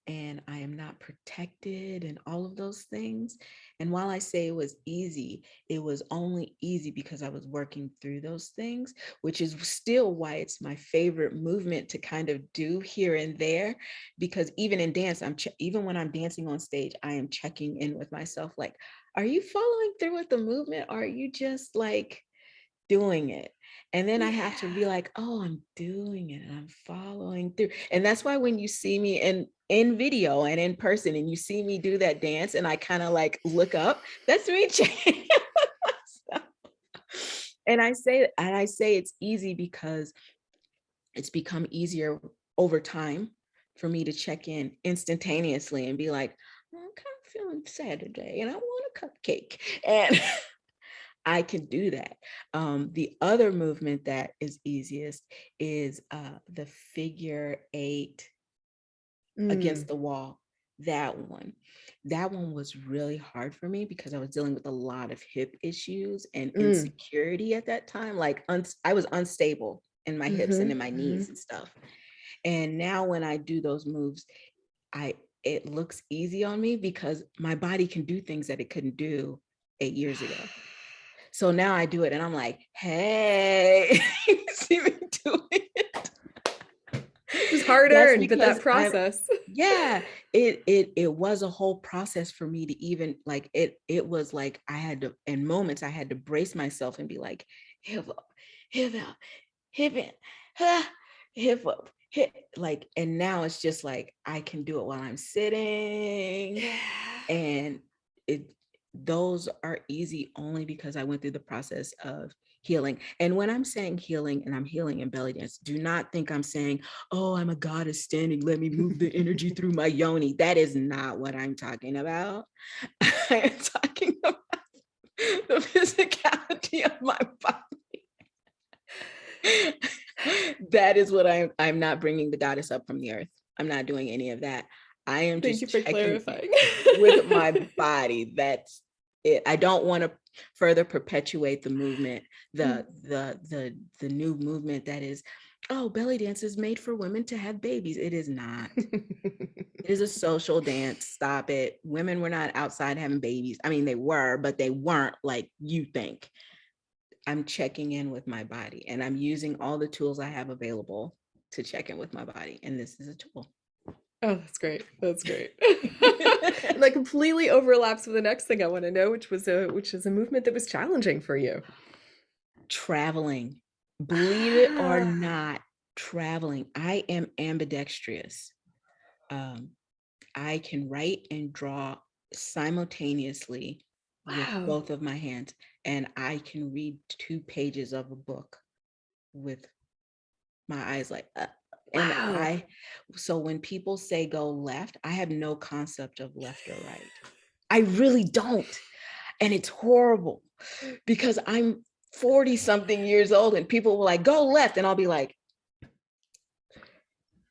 B: and I am not protected, and all of those things. And while I say it was easy, it was only easy because I was working through those things, which is still why it's my favorite movement to kind of do here and there. Because even in dance, even when I'm dancing on stage, I am checking in with myself, like, are you following through with the movement? Or are you just like doing it? And then I have to be like, oh, I'm doing it. I'm following through. And that's why when you see me in video and in person and you see me do that dance and I kind of like look up, that's me checking. And I say it's easy because it's become easier over time for me to check in instantaneously and be like, I'm kind of feeling sad today and I want a cupcake. And I can do that. The other movement that is easiest is the figure 8 against the wall. That one was really hard for me because I was dealing with a lot of hip issues and insecurity at that time. Like I was unstable in my hips and in my knees and stuff. And now when I do those moves, it looks easy on me because my body can do things that it couldn't do 8 years ago. So now I do it and I'm like, hey, you see me doing it.
A: It was hard earned, but that process.
B: It was a whole process for me to even like it was like I had to, in moments I had to brace myself and be like, hip up, hip out, hip in, hip up, hip, like, and now it's just like I can do it while I'm sitting. And those are easy only because I went through the process of healing. And when I'm saying healing and I'm healing in belly dance, do not think I'm saying, oh, I'm a goddess standing, let me move the energy through my yoni. That is not what I'm talking about. I am talking about the physicality of my body. That is what I'm not bringing the goddess up from the earth. I'm not doing any of that. I am just checking with my body. That's it. I don't want to further perpetuate the movement, the new movement that is, oh, belly dance is made for women to have babies. It is not. It is a social dance. Stop it. Women were not outside having babies. I mean, they were, but they weren't like you think. I'm checking in with my body and I'm using all the tools I have available to check in with my body. And this is a tool.
A: Oh, that's great. That's great. And that completely overlaps with the next thing I want to know, which is a movement that was challenging for you.
B: Traveling. Believe it or not, traveling. I am ambidextrous. I can write and draw simultaneously with both of my hands, and I can read 2 pages of a book with my eyes like and so when people say go left, I have no concept of left or right. I really don't. And it's horrible because I'm 40 something years old and people will like go left and I'll be like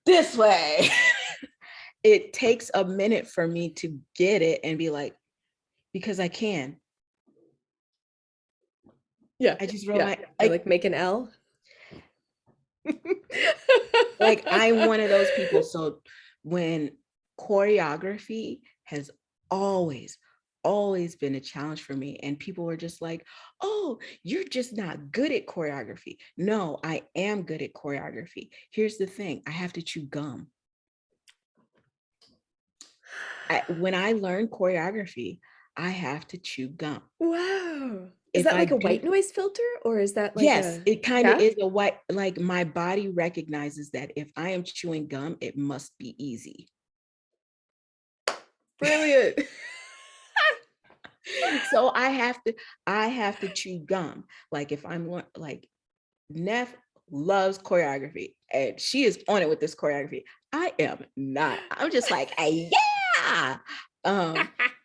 B: this way. It takes a minute for me to get it and be like, because I can.
A: Yeah.
B: I just realized
A: like make an L.
B: Like I'm one of those people. So when choreography has always been a challenge for me, and people were just like, oh, you're just not good at choreography. No, I am good at choreography. Here's the thing, I have to chew gum. When I learn choreography, I have to chew gum.
A: Wow. Is that like a white noise filter, or is that like
B: yes, it kind of is a white, like my body recognizes that if I am chewing gum, it must be easy.
A: Brilliant.
B: So I have to chew gum. Like if I'm like, Neff loves choreography and she is on it with this choreography. I am not. I'm just like, yeah.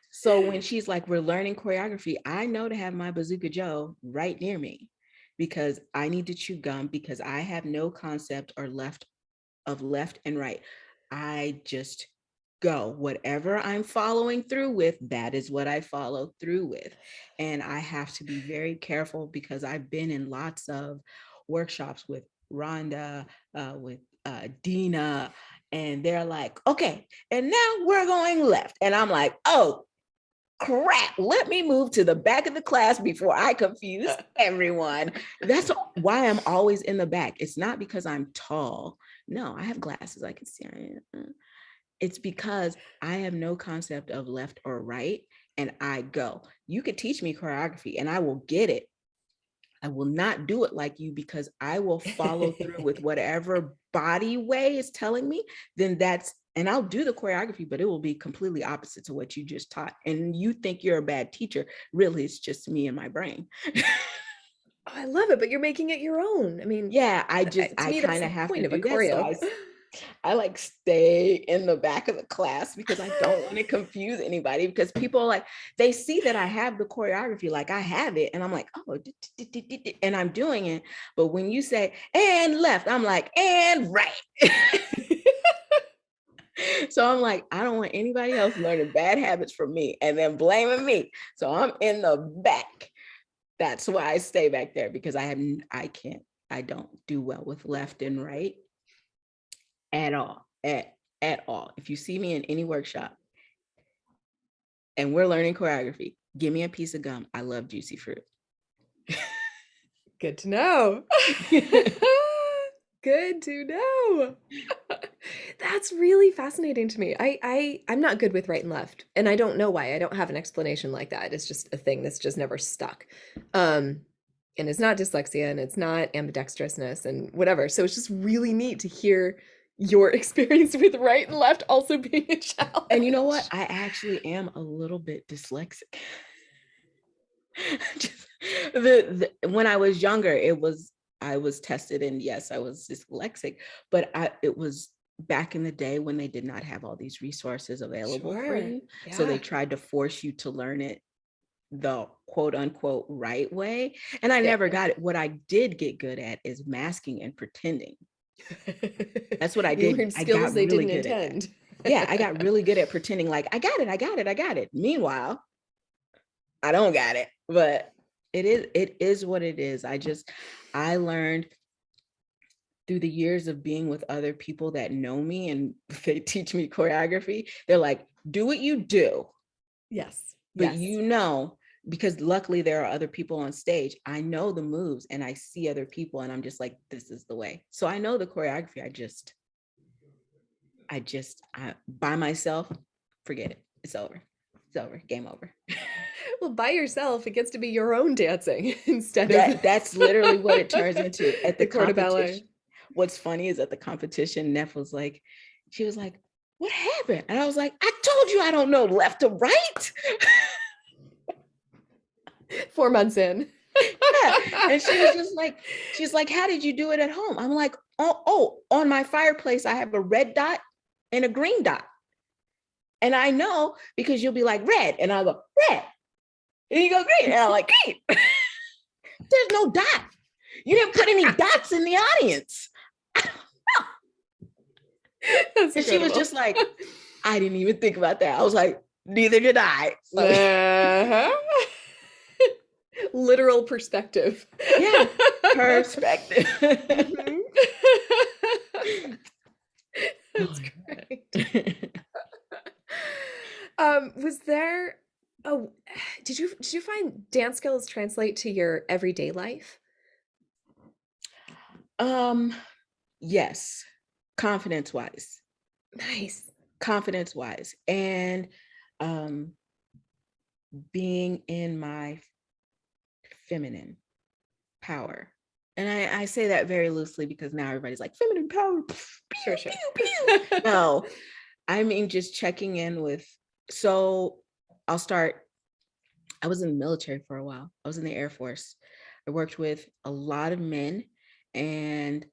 B: So when she's like, we're learning choreography, I know to have my Bazooka Joe right near me because I need to chew gum because I have no concept or left and right. I just go. Whatever I'm following through with, that is what I follow through with. And I have to be very careful because I've been in lots of workshops with Rhonda, with Dina, and they're like, okay, and now we're going left. And I'm like, oh, crap, let me move to the back of the class before I confuse everyone. That's why I'm always in the back. It's not because I'm tall. No, I have glasses. I can see. It's because I have no concept of left or right, and I go. You could teach me choreography and I will get it. I will not do it like you because I will follow through with whatever body way is telling me, then that's, and I'll do the choreography, but it will be completely opposite to what you just taught. And you think you're a bad teacher. Really, it's just me and my brain.
A: Oh, I love it, but you're making it your own. I mean,
B: Yeah,
A: to
B: I
A: me, that's
B: kind
A: the
B: of have to
A: point of a
B: do that. So
A: choreo.
B: I like stay in the back of the class because I don't want to confuse anybody because people are like, they see that I have the choreography, like I have it. And I'm like, oh, and I'm doing it. But when you say, and left, I'm like, and right. So I'm like, I don't want anybody else learning bad habits from me and then blaming me. So I'm in the back. That's why I stay back there because I don't do well with left and right at all. At all. If you see me in any workshop and we're learning choreography, give me a piece of gum. I love juicy fruit.
A: Good to know. Good to know. That's really fascinating to me. I'm not good with right and left, and I don't know why. I don't have an explanation like that. It's just a thing that's just never stuck. Um, and it's not dyslexia and it's not ambidextrousness and whatever. So it's just really neat to hear your experience with right and left also being a challenge.
B: And you know what? I actually am a little bit dyslexic. When I was younger, I was tested and yes, I was dyslexic, but it was back in the day when they did not have all these resources available for
A: Sure.
B: you. So
A: Yeah.
B: they tried to force you to learn it the quote unquote right way. And I
A: Yeah.
B: never got it. What I did get good at is masking and pretending. That's what I
A: You
B: did.
A: learned
B: I
A: skills
B: got
A: they
B: really
A: didn't
B: good at that.
A: intend.
B: Yeah, I got really good at pretending like I got it, I got it, I got it. Meanwhile, I don't got it, but it is what it is. I learned through the years of being with other people that know me and they teach me choreography. They're like, do what you do,
A: Yes.
B: but
A: Yes.
B: because luckily there are other people on stage, I know the moves and I see other people and I'm just like, this is the way. So I know the choreography. I by myself, forget it. It's over. It's over. Game over.
A: Well, by yourself, it gets to be your own dancing instead of
B: That's literally what it turns into at the
A: the corps de ballet.
B: competition. What's funny is at the competition, Neff was like, she was like, what happened? And I was like, I told you I don't know left to right.
A: 4 months in.
B: Yeah. And she was just like, she's like, how did you do it at home? I'm like, oh, on my fireplace, I have a red dot and a green dot. And I know because you'll be like, red. And I'll go, red. And you go, green. And I'm like, green. There's no dot. You didn't put any dots in the audience.
A: That's
B: And she was
A: incredible.
B: just like, I didn't even think about that. I was like, neither did I. So,
A: Uh-huh. Literal perspective.
B: yeah, perspective.
A: Mhm. That's great. Was there oh did you find dance skills translate to your everyday life?
B: um, yes, confidence wise,
A: Nice.
B: and um, being in my feminine power. And I say that very loosely because now everybody's like, feminine power. Pew,
A: Sure, sure.
B: pew, pew. No, I mean, just checking in with, so I'll start, I was in the military for a while. I was in the Air Force. I worked with a lot of men. And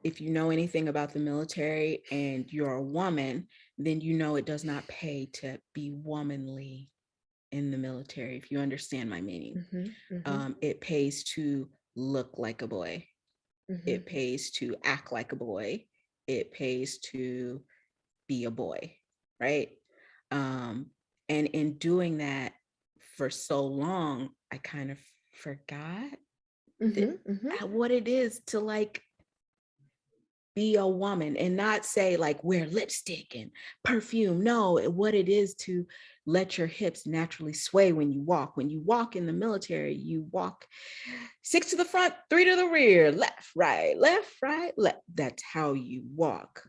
B: if you know anything about the military and you're a woman, then you know it does not pay to be womanly in the military, if you understand my meaning. It pays to look like a boy. It pays to act like a boy. It pays to be a boy, right? And in doing that for so long, I kind of forgot what it is to like be a woman, and not say like wear lipstick and perfume. No, what it is to let your hips naturally sway when you walk. When you walk in the military, you walk 6 to the front, 3 to the rear, left, right, left. That's how you walk.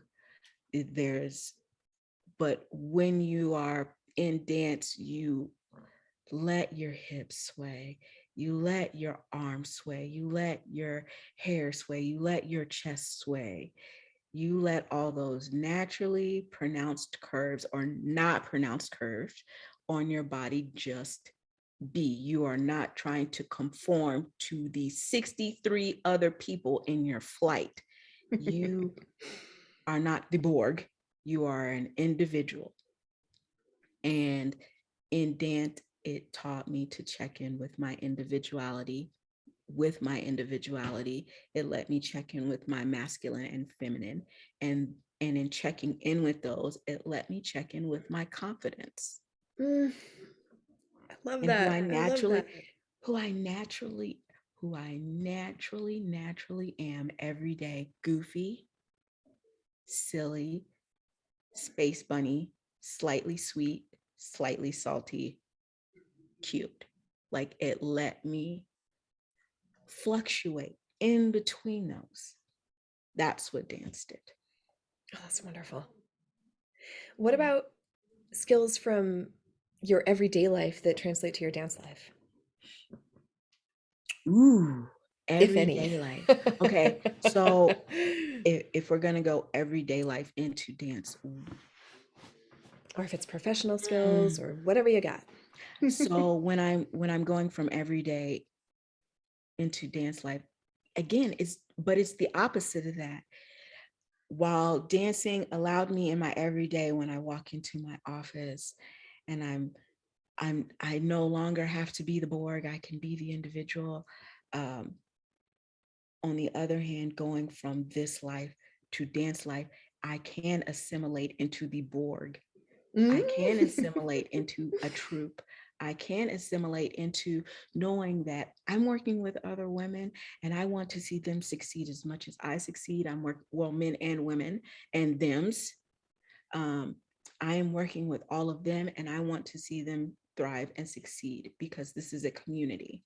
B: But when you are in dance, you let your hips sway, you let your arms sway, you let your hair sway, you let your chest sway, you let all those naturally pronounced curves or not pronounced curves on your body just be. You are not trying to conform to the 63 other people in your flight. You are not the Borg, you are an individual. And in dance, it taught me to check in with my individuality. With my individuality, it let me check in with my masculine and feminine. And in checking in with those, it let me check in with my confidence.
A: I love
B: And
A: that. I love that.
B: who I naturally am every day. Goofy, silly, space bunny, slightly sweet, slightly salty, cute. Like it let me fluctuate in between those. That's what dance did.
A: Oh, that's wonderful. What about skills from your everyday life that translate to your dance life,
B: Ooh,
A: if any?
B: everyday life. Okay, so if we're gonna go everyday life into dance,
A: Or if it's professional skills or whatever you got.
B: so when I'm going from everyday into dance life, again, it's the opposite of that. While dancing allowed me in my everyday, when I walk into my office and I no longer have to be the Borg, I can be the individual. Um, on the other hand, going from this life to dance life, I can assimilate into the Borg. I can assimilate into a troupe. I can assimilate into knowing that I'm working with other women and I want to see them succeed as much as I succeed. Men and women and thems. Um, I am working with all of them and I want to see them thrive and succeed because this is a community.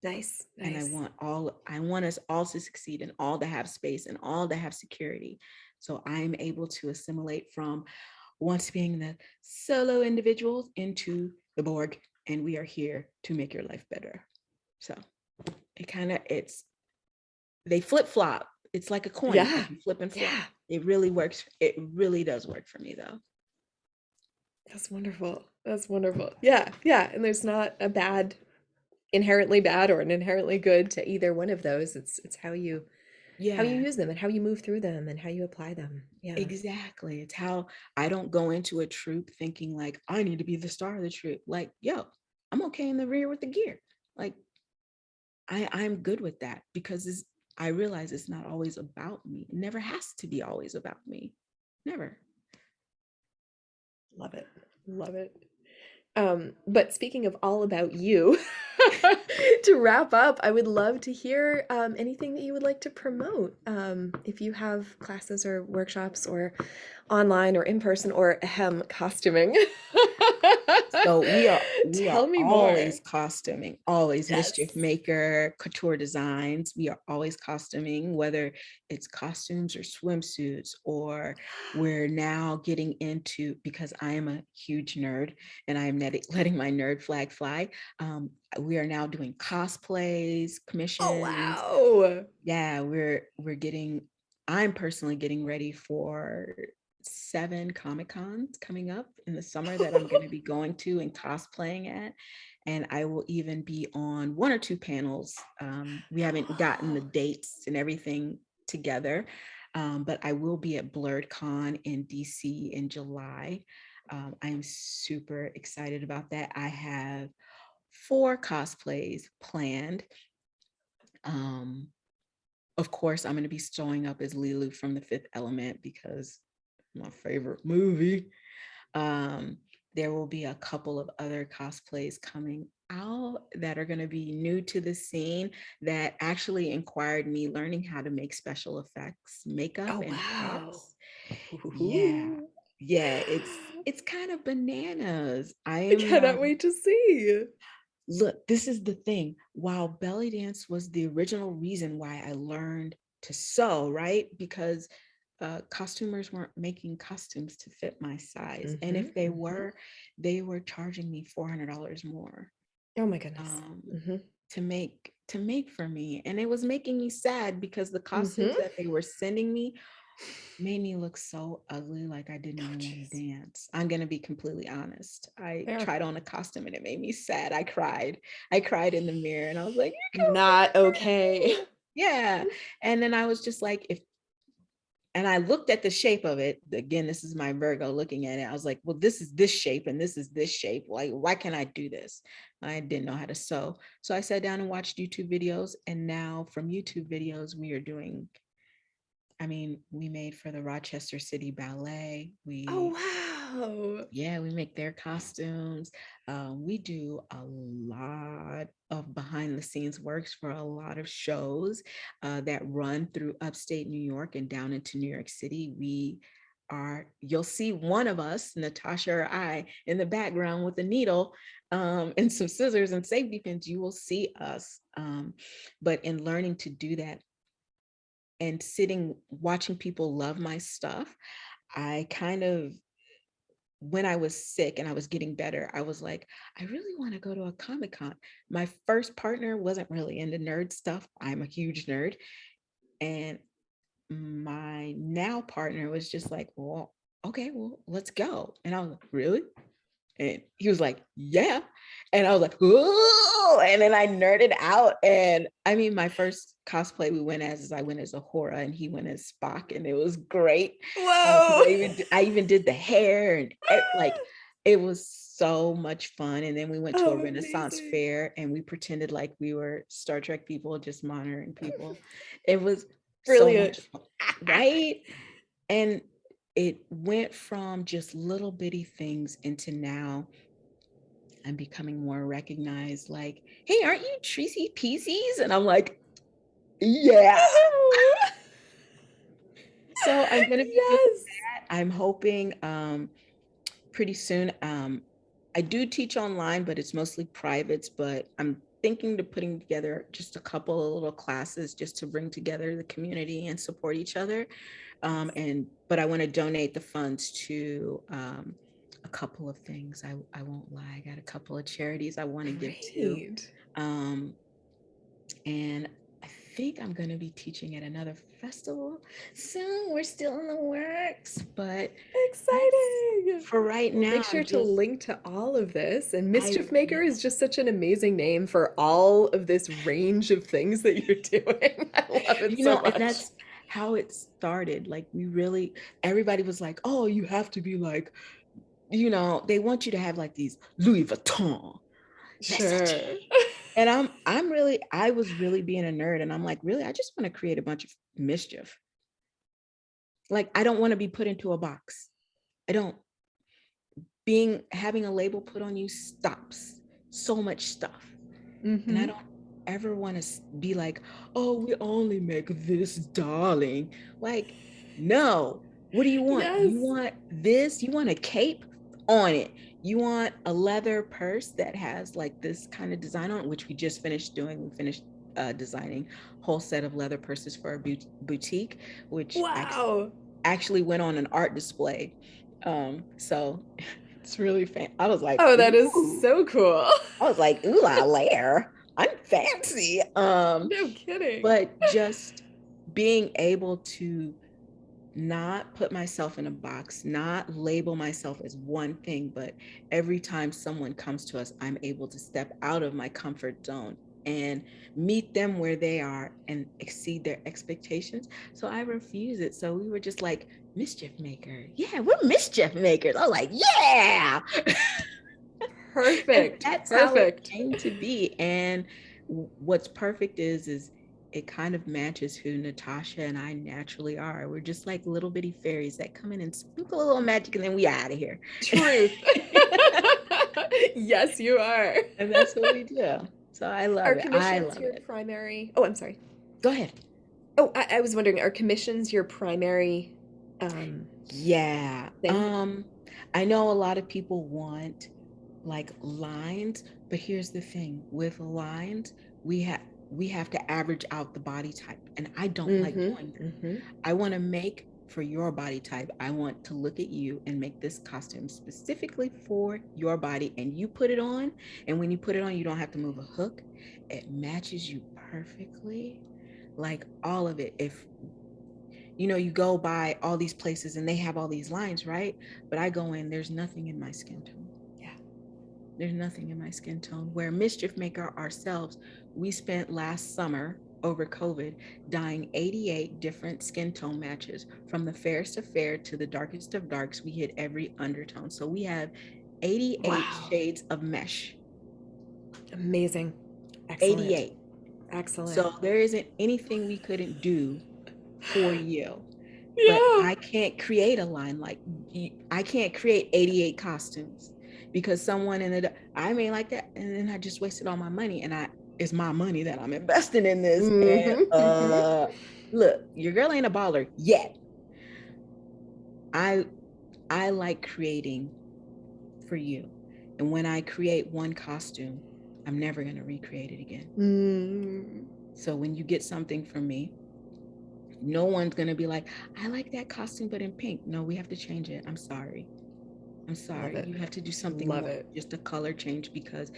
A: Nice,
B: And
A: nice.
B: I want us all to succeed and all to have space and all to have security. So I'm able to assimilate from once being the solo individuals into the Borg, and we are here to make your life better. So they flip flop. It's like a coin.
A: Yeah,
B: You flip and flop.
A: yeah.
B: It really works. It really does work for me though.
A: That's wonderful. That's wonderful. Yeah, yeah. And there's not a bad, inherently bad or an inherently good to either one of those. It's how you
B: Yeah,
A: use them and how you move through them and how you apply them. Yeah.
B: exactly. It's how I don't go into a troop thinking like I need to be the star of the troop. Like, yo, I'm okay in the rear with the gear. Like I'm good with that because I realize it's not always about me. It never has to be always about me. Never.
A: Love it. Love it. But speaking of all about you, to wrap up, I would love to hear anything that you would like to promote. If you have classes or workshops or online or in person or costuming.
B: So we are
A: Tell me more.
B: always costuming, always
A: Yes.
B: mischief maker, couture designs. We are always costuming, whether it's costumes or swimsuits, or we're now getting into, because I am a huge nerd and I am letting my nerd flag fly. We are now doing cosplays,
A: Oh
B: commissions.
A: wow.
B: Yeah, I'm personally getting ready for 7 Comic Cons coming up in the summer that I'm going to be going to and cosplaying at. And I will even be on 1 or 2 panels. We haven't gotten the dates and everything together. But I will be at BlurredCon in DC in July. I am super excited about that. I have 4 cosplays planned. Um, of course, I'm going to be showing up as Lilu from The Fifth Element because my favorite movie. Um, there will be a couple of other cosplays coming out that are going to be new to the scene that actually inquired me learning how to make special effects, makeup
A: Oh,
B: and
A: wow.
B: props. Yeah.
A: Ooh.
B: Yeah, it's kind of bananas. I
A: I
B: am not.
A: cannot wait to see.
B: Look, this is the thing. While belly dance was the original reason why I learned to sew, right? Because costumers weren't making costumes to fit my size. And
A: Mm-hmm,
B: if they
A: mm-hmm.
B: were, they were charging me $400 more
A: Oh my goodness.
B: um,
A: Mm-hmm.
B: to make for me. And it was making me sad because the costumes
A: Mm-hmm.
B: that they were sending me made me look so ugly, like I didn't
A: Oh,
B: even want
A: jeez.
B: to dance. I'm gonna be completely honest. I
A: Fair.
B: tried on a costume and it made me sad. I cried. I cried in the mirror and I was like, "You're
A: Not okay.
B: coming." Yeah. And then I was just like, if and I looked at the shape of it. Again, this is my Virgo looking at it. I was like, well, this is this shape and this is this shape. Like, why can't I do this? I didn't know how to sew. So I sat down and watched YouTube videos. And now from YouTube videos, we are doing, I mean, we made for the Rochester City Ballet.
A: Oh, wow.
B: Yeah, we make their costumes. We do a lot of behind the scenes works for a lot of shows that run through upstate New York and down into New York City. You'll see one of us, Natasha or I, in the background with a needle and some scissors and safety pins. You will see us. But in learning to do that and watching people love my stuff, I kind of, when I was sick and I was getting better, I was like, I really want to go to a Comic Con. My first partner wasn't really into nerd stuff. I'm a huge nerd. And my now partner was just like, well, okay, well, let's go. And I was like, really? And he was like, yeah. And I was like, oh, and then I nerded out. And I mean, my first cosplay we went as is I went as a Hora and he went as Spock, and it was great. Because
A: Whoa.
B: I even did the hair and like it was so much fun. And then we went to a
A: Oh,
B: Renaissance
A: amazing.
B: fair and we pretended like we were Star Trek people, just monitoring people. It was so
A: Brilliant.
B: much fun, right? And it went from just little bitty things into now I'm becoming more recognized. Like, hey, aren't you Tracy Peasies? And I'm like, yeah. So I'm gonna be doing
A: Yes.
B: that. I'm hoping pretty soon. I do teach online, but it's mostly privates. But I'm thinking to putting together just a couple of little classes just to bring together the community and support each other. But I want to donate the funds to a couple of things. I won't lie. I got a couple of charities I want to give to.
A: Great.
B: Um, and I think I'm going to be teaching at another festival soon. We're still in the works, but that's
A: Exciting.
B: for right
A: We'll
B: now.
A: make sure to link to all of this. And
B: I
A: Mischief Maker is just such an amazing name for all of this range of things that you're doing. I love it so
B: and
A: much.
B: that's how it started. Like everybody was like, oh, you have to be like, they want you to have like these Louis Vuitton,
A: Sure.
B: Versace. And I was really being a nerd. And I'm like, really, I just want to create a bunch of mischief. Like, I don't want to be put into a box. I don't. Having a label put on you stops so much stuff. And I
A: Mm-hmm.
B: don't ever want to be like, oh, we only make this, darling. Like, no. What do you want?
A: Yes.
B: You want this? You want a cape on it? You want a leather purse that has like this kind of design on it, which we just finished doing. We finished designing a whole set of leather purses for a boutique, which
A: Wow.
B: actually went on an art display. So it's really I was like,
A: Oh, that is
B: ooh.
A: so cool.
B: I was like, ooh la lair. I'm fancy.
A: No kidding.
B: But just being able to not put myself in a box, not label myself as one thing, but every time someone comes to us, I'm able to step out of my comfort zone and meet them where they are and exceed their expectations. So I refuse it. So we were just like, mischief maker. Yeah, we're mischief makers. I was like, yeah. And
A: Perfect.
B: that's how it
A: Perfect.
B: came to be. And what's perfect is it kind of matches who Natasha and I naturally are. We're just like little bitty fairies that come in and sprinkle a little magic and then we out of here.
A: Truth. Yes, you are.
B: And that's what we do. So I
A: Are
B: love it. I
A: commissions
B: love
A: your
B: it.
A: primary? Oh, I'm sorry.
B: Go ahead.
A: Oh, I was wondering, are commissions your primary
B: Yeah.
A: thing?
B: I know a lot of people want like lines, but here's the thing. With lines, we have to average out the body type, and I don't like
A: Mm-hmm.
B: doing that.
A: Mm-hmm.
B: I want to make for your body type. I want to look at you and make this costume specifically for your body, and you put it on, and when you put it on, you don't have to move a hook. It matches you perfectly. Like all of it. If you go by all these places and they have all these lines, right? But I go in, there's nothing in my skin tone.
A: Yeah.
B: There's nothing in my skin tone. Where Mischief Maker ourselves, we spent last summer over COVID dyeing 88 different skin tone matches from the fairest of fair to the darkest of darks. We hit every undertone. So we have 88
A: Wow.
B: shades of mesh.
A: Amazing. Excellent.
B: 88.
A: Excellent.
B: So there isn't anything we couldn't do for you. But
A: Yeah.
B: I can't create a line like I can't create 88 costumes because someone I may like that, and then I just wasted all my money, and it's my money that I'm investing in this. And
A: Mm-hmm. Mm-hmm.
B: look, your girl ain't a baller yet. I I like creating for you, and when I create one costume, I'm never going to recreate it again.
A: Mm.
B: So when you get something from me, no one's going to be like, I like that costume, but in pink. No, we have to change it. I'm sorry. I'm
A: Love
B: sorry.
A: it.
B: You have to do something
A: Love
B: more than
A: it.
B: just a color change because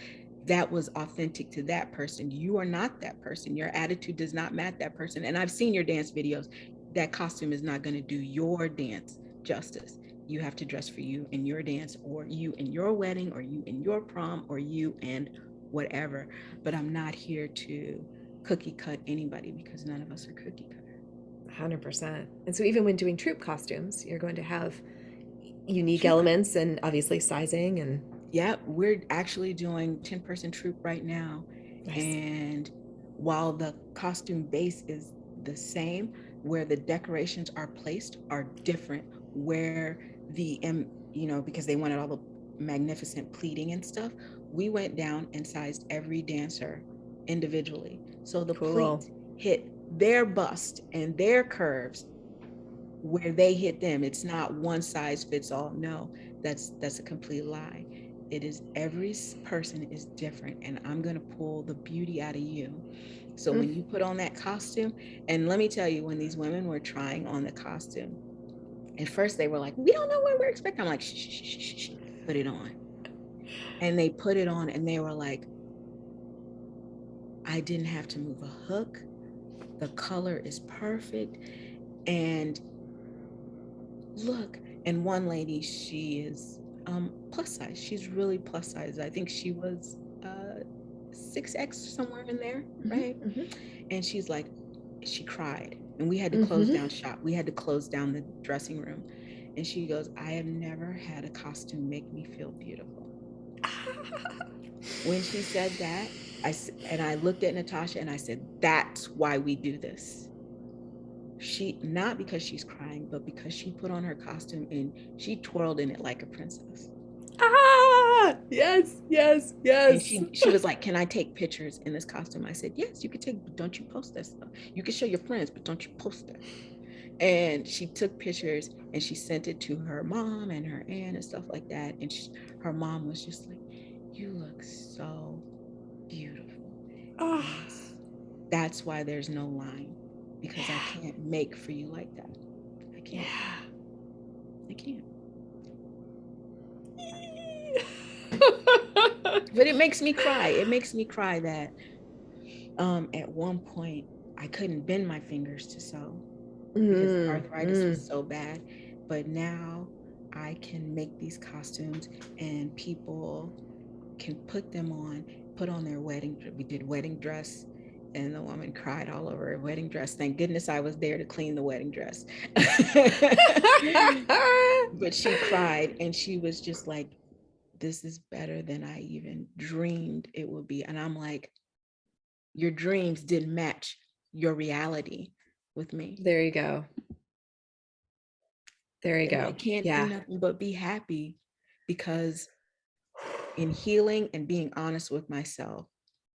B: that was authentic to that person. You are not that person. Your attitude does not match that person. And I've seen your dance videos. That costume is not going to do your dance justice. You have to dress for you in your dance, or you in your wedding, or you in your prom, or you and whatever. But I'm not here to cookie cut anybody because none of us are cookie cutter.
A: 100%. And so even when doing troop costumes, you're going to have unique
B: Troop.
A: elements and obviously sizing and
B: Yeah, we're actually doing 10-person troupe right now.
A: nice.
B: And while the costume base is the same, where the decorations are placed are different, where because they wanted all the magnificent pleating and stuff, we went down and sized every dancer individually. So the
A: Cool.
B: pleats hit their bust and their curves where they hit them. It's not one size fits all. No, that's a complete lie. It is every person is different, and I'm going to pull the beauty out of you. So when you put on that costume, and let me tell you, when these women were trying on the costume, at first they were like, we don't know what we're expecting. I'm like, shh, shh, shh, shh, shh, put it on. And they put it on and they were like, I didn't have to move a hook. The color is perfect. And look, and one lady, she is plus size. She's really plus size. I think she was 6X somewhere in there, right?
A: Mm-hmm.
B: And she's like, she cried, and we had to close
A: Mm-hmm.
B: down shop. We had to close down the dressing room. And she goes, I have never had a costume make me feel beautiful. When she said that, I looked at Natasha and I said, that's why we do this. She, not because she's crying, but because she put on her costume and she twirled in it like a princess.
A: Ah, yes, yes,
B: And
A: yes.
B: she was like, can I take pictures in this costume? I said, yes, you could take, but don't you post that stuff. You can show your friends, but don't you post that. And she took pictures and she sent it to her mom and her aunt and stuff like that. And her mom was just like, you look so beautiful.
A: Oh,
B: That's why there's no line, because I can't make for you like that. I can't.
A: yeah.
B: I can't.
A: Yeah.
B: But it makes me cry. It makes me cry that at one point I couldn't bend my fingers to sew because arthritis was so bad. But now I can make these costumes and people can put them on put on their we did wedding dress, and the woman cried all over her wedding dress. Thank goodness I was there to clean the wedding dress. But she cried, and she was just like, this is better than I even dreamed it would be. And I'm like, your dreams didn't match your reality with me.
A: There you go. There you
B: And I
A: go.
B: can't do
A: Yeah.
B: nothing but be happy, because in healing and being honest with myself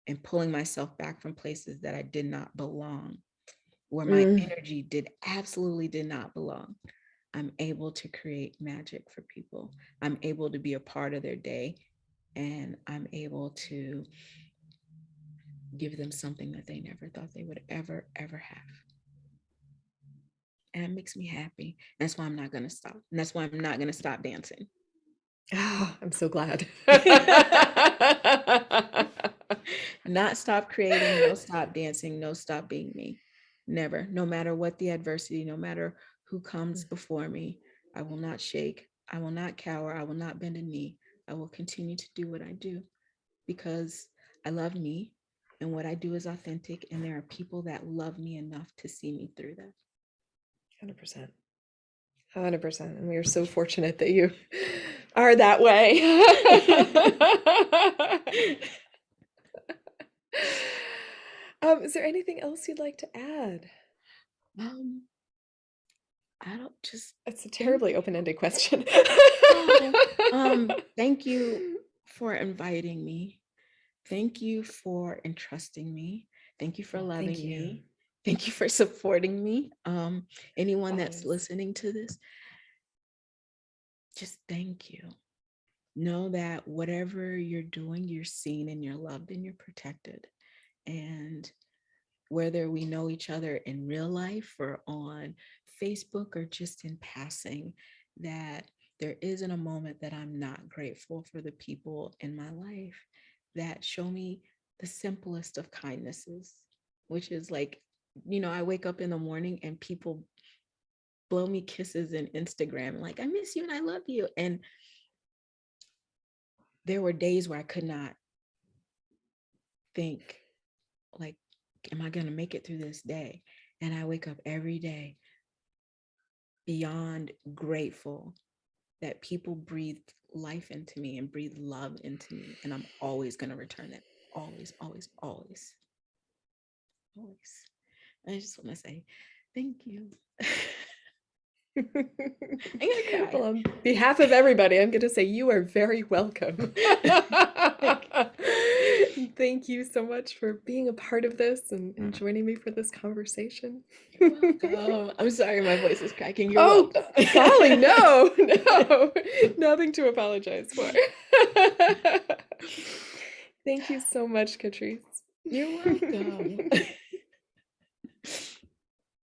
B: and pulling myself back from places that I did not belong, where my energy absolutely did not belong, I'm able to create magic for people. I'm able to be a part of their day, and I'm able to give them something that they never thought they would ever have. And it makes me happy. That's why I'm not going to stop. And that's why I'm not going to stop dancing.
A: Oh, I'm so glad.
B: Not stop creating, no stop dancing, no stop being me. Never. No matter what the adversity, no matter who comes before me, I will not shake. I will not cower. I will not bend a knee. I will continue to do what I do, because I love me, and what I do is authentic, and there are people that love me enough to see me through that.
A: 100%. 100%. And we are so fortunate that you are that way. Is there anything else you'd like to add?
B: I don't just.
A: It's a terribly open-ended question.
B: Thank you for inviting me. Thank you for entrusting me. Thank you for loving me. Thank you for supporting me. Anyone that's listening to this, just thank you. Know that whatever you're doing, you're seen and you're loved and you're protected. And whether we know each other in real life or on Facebook or just in passing, that there isn't a moment that I'm not grateful for the people in my life that show me the simplest of kindnesses, which is like, I wake up in the morning and people blow me kisses in Instagram, like, I miss you and I love you. And there were days where I could not think, like, am I going to make it through this day? And I wake up every day beyond grateful that people breathe life into me and breathe love into me. And I'm always going to return it. Always, always, always. Always. I just want to say thank you. I'm gonna cry.
A: Well, on behalf of everybody, I'm going to say you are very welcome. Thank you so much for being a part of this and joining me for this conversation.
B: You're welcome. I'm sorry, my voice is cracking. You're welcome.
A: Golly, no, nothing to apologize for. Thank you so much, Catrice.
B: You're welcome.